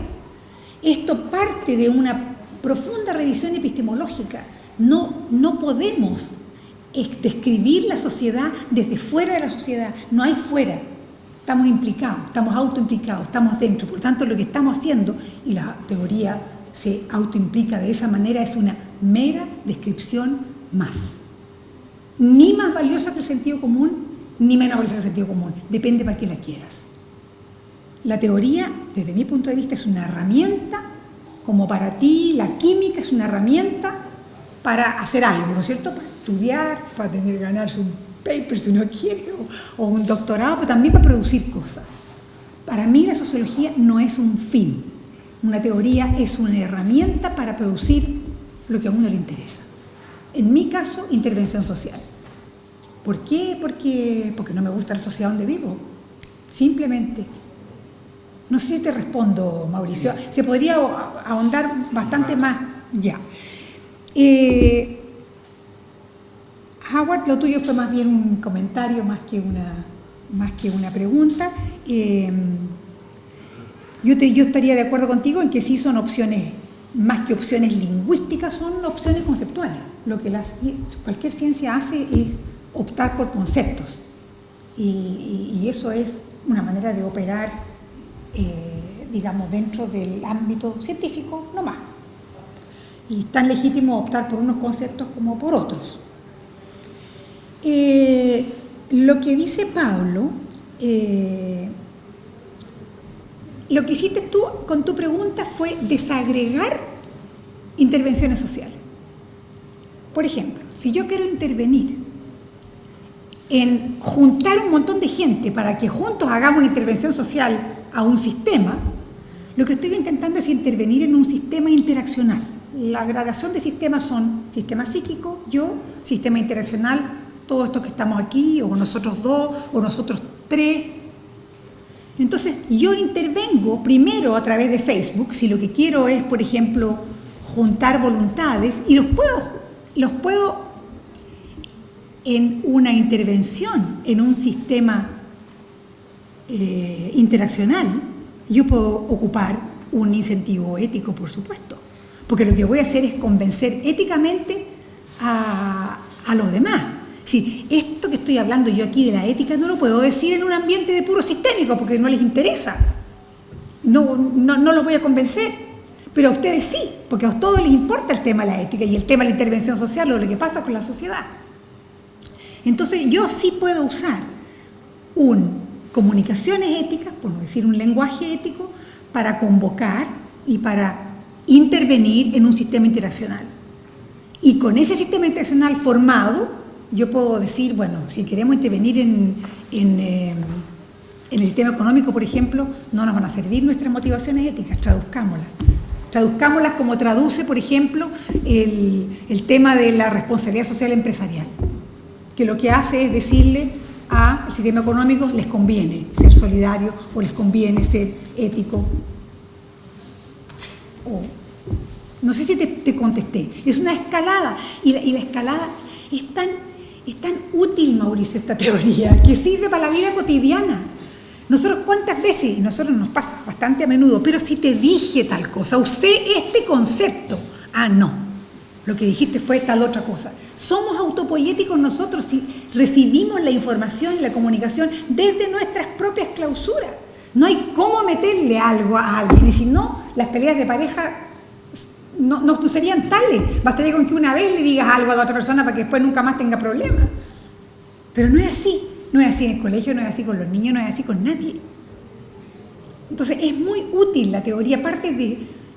Esto parte de una profunda revisión epistemológica. No podemos describir la sociedad desde fuera de la sociedad, no hay fuera. Estamos implicados, estamos autoimplicados, estamos dentro. Por tanto, lo que estamos haciendo, y la teoría se autoimplica de esa manera, es una mera descripción más. Ni más valiosa que el sentido común, ni menos valiosa que el sentido común. Depende para qué la quieras. La teoría, desde mi punto de vista, es una herramienta, como para ti la química es una herramienta para hacer algo, ¿no es cierto? Para estudiar, para tener que ganarse un paper si uno quiere, o un doctorado, pero también para producir cosas. Para mí la sociología no es un fin. Una teoría es una herramienta para producir lo que a uno le interesa. En mi caso, intervención social. ¿Por qué? Porque no me gusta la sociedad donde vivo. Simplemente. No sé si te respondo, Mauricio. Se podría ahondar bastante más. Ya. Howard, lo tuyo fue más bien un comentario más que una pregunta. Yo estaría de acuerdo contigo en que sí son opciones, más que opciones lingüísticas, son opciones conceptuales. Lo que cualquier ciencia hace es optar por conceptos. Y eso es una manera de operar, digamos, dentro del ámbito científico, no más. Y es tan legítimo optar por unos conceptos como por otros. Lo que dice Pablo, lo que hiciste tú con tu pregunta fue desagregar intervenciones sociales. Por ejemplo, si yo quiero intervenir en juntar un montón de gente para que juntos hagamos una intervención social a un sistema, lo que estoy intentando es intervenir en un sistema interaccional. La gradación de sistemas son sistema psíquico, yo, sistema interaccional, todos estos que estamos aquí, o nosotros dos, o nosotros tres. Entonces, yo intervengo primero a través de Facebook, si lo que quiero es, por ejemplo, juntar voluntades, y los puedo en una intervención, en un sistema interaccional, yo puedo ocupar un incentivo ético, por supuesto, porque lo que voy a hacer es convencer éticamente a los demás. Sí, esto que estoy hablando yo aquí de la ética no lo puedo decir en un ambiente de puro sistémico porque no les interesa. No los voy a convencer, pero a ustedes sí, porque a todos les importa el tema de la ética y el tema de la intervención social o lo que pasa con la sociedad. Entonces yo sí puedo usar comunicaciones éticas, por no decir un lenguaje ético, para convocar y para intervenir en un sistema interaccional. Y con ese sistema interaccional formado, yo puedo decir, bueno, si queremos intervenir en el sistema económico, por ejemplo, no nos van a servir nuestras motivaciones éticas, traduzcámoslas. Traduzcámoslas como traduce, por ejemplo, el tema de la responsabilidad social empresarial, que lo que hace es decirle al sistema económico les conviene ser solidario o les conviene ser ético. No sé si te contesté. Es una escalada. Y la escalada es tan útil, Mauricio, esta teoría, que sirve para la vida cotidiana. Nosotros cuántas veces, y nosotros nos pasa bastante a menudo, pero si te dije tal cosa, usé este concepto. Ah, no, lo que dijiste fue tal otra cosa. Somos autopoéticos nosotros si recibimos la información y la comunicación desde nuestras propias clausuras. No hay cómo meterle algo a alguien, y si no, las peleas de pareja no serían tales. Bastaría con que una vez le digas algo a la otra persona para que después nunca más tenga problemas. Pero no es así. No es así en el colegio, no es así con los niños, no es así con nadie. Entonces es muy útil la teoría, parte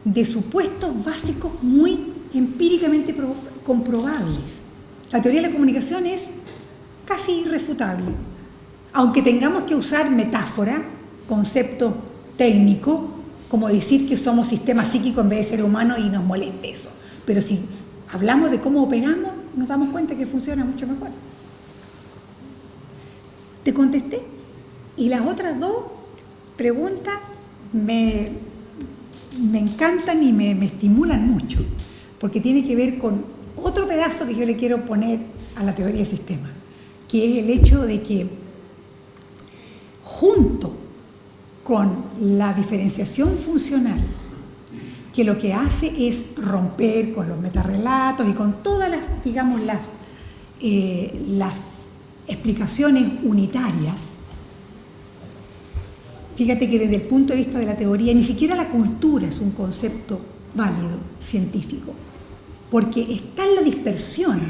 de supuestos básicos muy empíricamente comprobables. La teoría de la comunicación es casi irrefutable. Aunque tengamos que usar metáfora, concepto técnico, como decir que somos sistema psíquico en vez de ser humano y nos moleste eso. Pero si hablamos de cómo operamos, nos damos cuenta que funciona mucho mejor. ¿Te contesté? Y las otras dos preguntas me encantan y me estimulan mucho, porque tiene que ver con otro pedazo que yo le quiero poner a la teoría del sistema, que es el hecho de que junto con la diferenciación funcional, que lo que hace es romper con los metarrelatos y con todas las, digamos, las explicaciones unitarias. Fíjate que desde el punto de vista de la teoría, ni siquiera la cultura es un concepto válido, científico, porque está en la dispersión,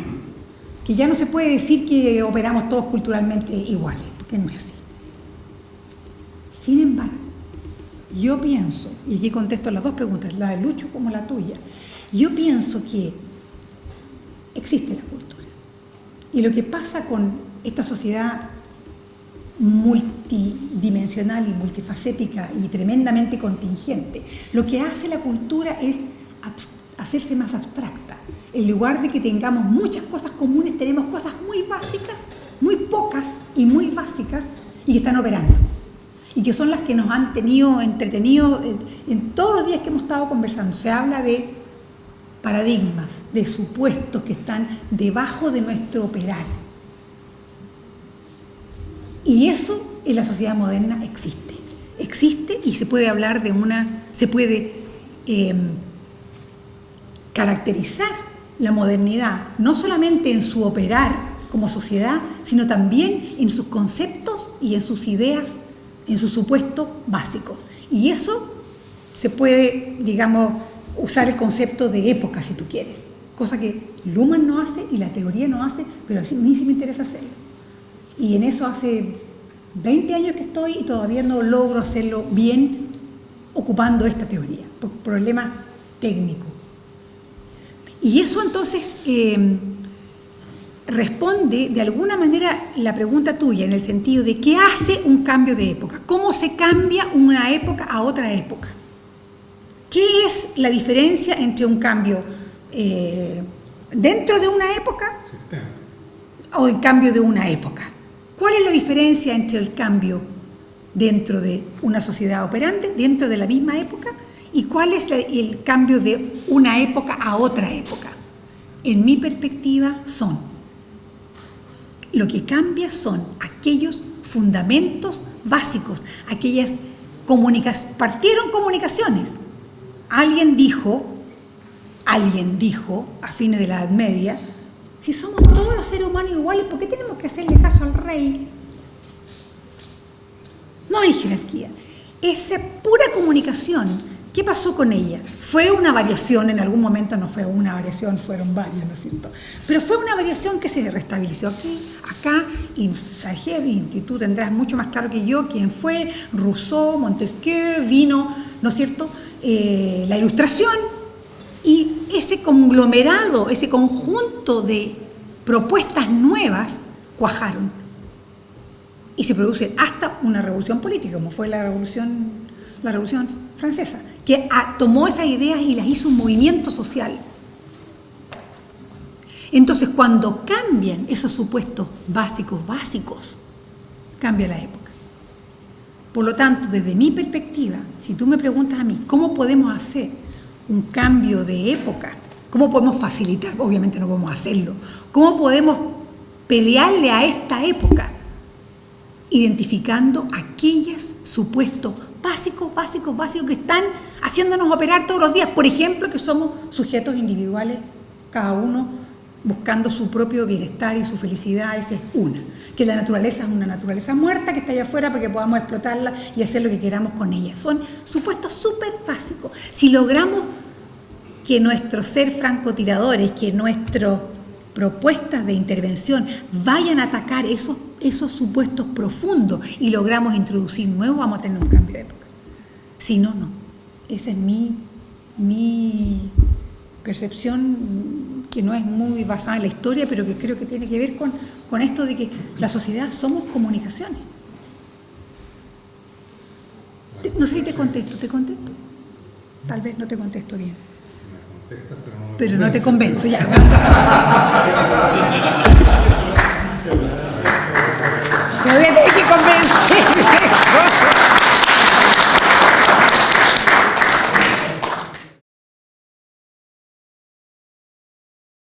que ya no se puede decir que operamos todos culturalmente iguales, porque no es así. Sin embargo, yo pienso, y aquí contesto las dos preguntas, la de Lucho como la tuya, yo pienso que existe la cultura. Y lo que pasa con esta sociedad multidimensional y multifacética y tremendamente contingente, lo que hace la cultura es hacerse más abstracta. En lugar de que tengamos muchas cosas comunes, tenemos cosas muy básicas, muy pocas y muy básicas, y que están operando. Y que son las que nos han tenido entretenidos en todos los días que hemos estado conversando. Se habla de paradigmas, de supuestos que están debajo de nuestro operar. Y eso en la sociedad moderna existe. Existe y se puede hablar de se puede caracterizar la modernidad, no solamente en su operar como sociedad, sino también en sus conceptos y en sus ideas, en sus supuestos básicos. Y eso se puede, digamos, usar el concepto de época, si tú quieres, cosa que Luhmann no hace y la teoría no hace, pero a mí sí me interesa hacerlo. Y en eso hace 20 años que estoy y todavía no logro hacerlo bien ocupando esta teoría, por problema técnico. Y eso entonces responde de alguna manera la pregunta tuya, en el sentido de ¿qué hace un cambio de época? ¿Cómo se cambia una época a otra época? ¿Qué es la diferencia entre un cambio dentro de una época o el cambio de una época? ¿Cuál es la diferencia entre el cambio dentro de una sociedad operante, dentro de la misma época, y cuál es el cambio de una época a otra época? En mi perspectiva lo que cambia son aquellos fundamentos básicos, aquellas partieron comunicaciones. Alguien dijo a fines de la Edad Media, si somos todos los seres humanos iguales, ¿por qué tenemos que hacerle caso al rey? No hay jerarquía. Esa pura comunicación, ¿qué pasó con ella? Fue una variación, en algún momento no fue una variación, fueron varias, ¿no es cierto? Pero fue una variación que se restableció aquí, acá, y Sager, y tú tendrás mucho más claro que yo quién fue, Rousseau, Montesquieu, vino, ¿no es cierto?, la Ilustración, y ese conglomerado, ese conjunto de propuestas nuevas cuajaron. Y se produce hasta una revolución política, como fue la revolución francesa, que tomó esas ideas y las hizo un movimiento social. Entonces, cuando cambian esos supuestos básicos, cambia la época. Por lo tanto, desde mi perspectiva, si tú me preguntas a mí, ¿cómo podemos hacer un cambio de época? ¿Cómo podemos facilitar? Obviamente no podemos hacerlo. ¿Cómo podemos pelearle a esta época? Identificando aquellos supuestos básicos que están haciéndonos operar todos los días. Por ejemplo, que somos sujetos individuales, cada uno buscando su propio bienestar y su felicidad. Esa es una. Que la naturaleza es una naturaleza muerta que está allá afuera para que podamos explotarla y hacer lo que queramos con ella. Son supuestos súper básicos. Si logramos que nuestros ser francotiradores, que nuestras propuestas de intervención vayan a atacar esos supuestos profundos y logramos introducir nuevos, vamos a tener un cambio de época. Si no, no. Esa es mi percepción, que no es muy basada en la historia, pero que creo que tiene que ver con esto de que la sociedad somos comunicaciones. No sé si te contesto. Tal vez no te contesto bien. Me contestas, Pero no te convenzo, ya. Te voy a tener que convencer.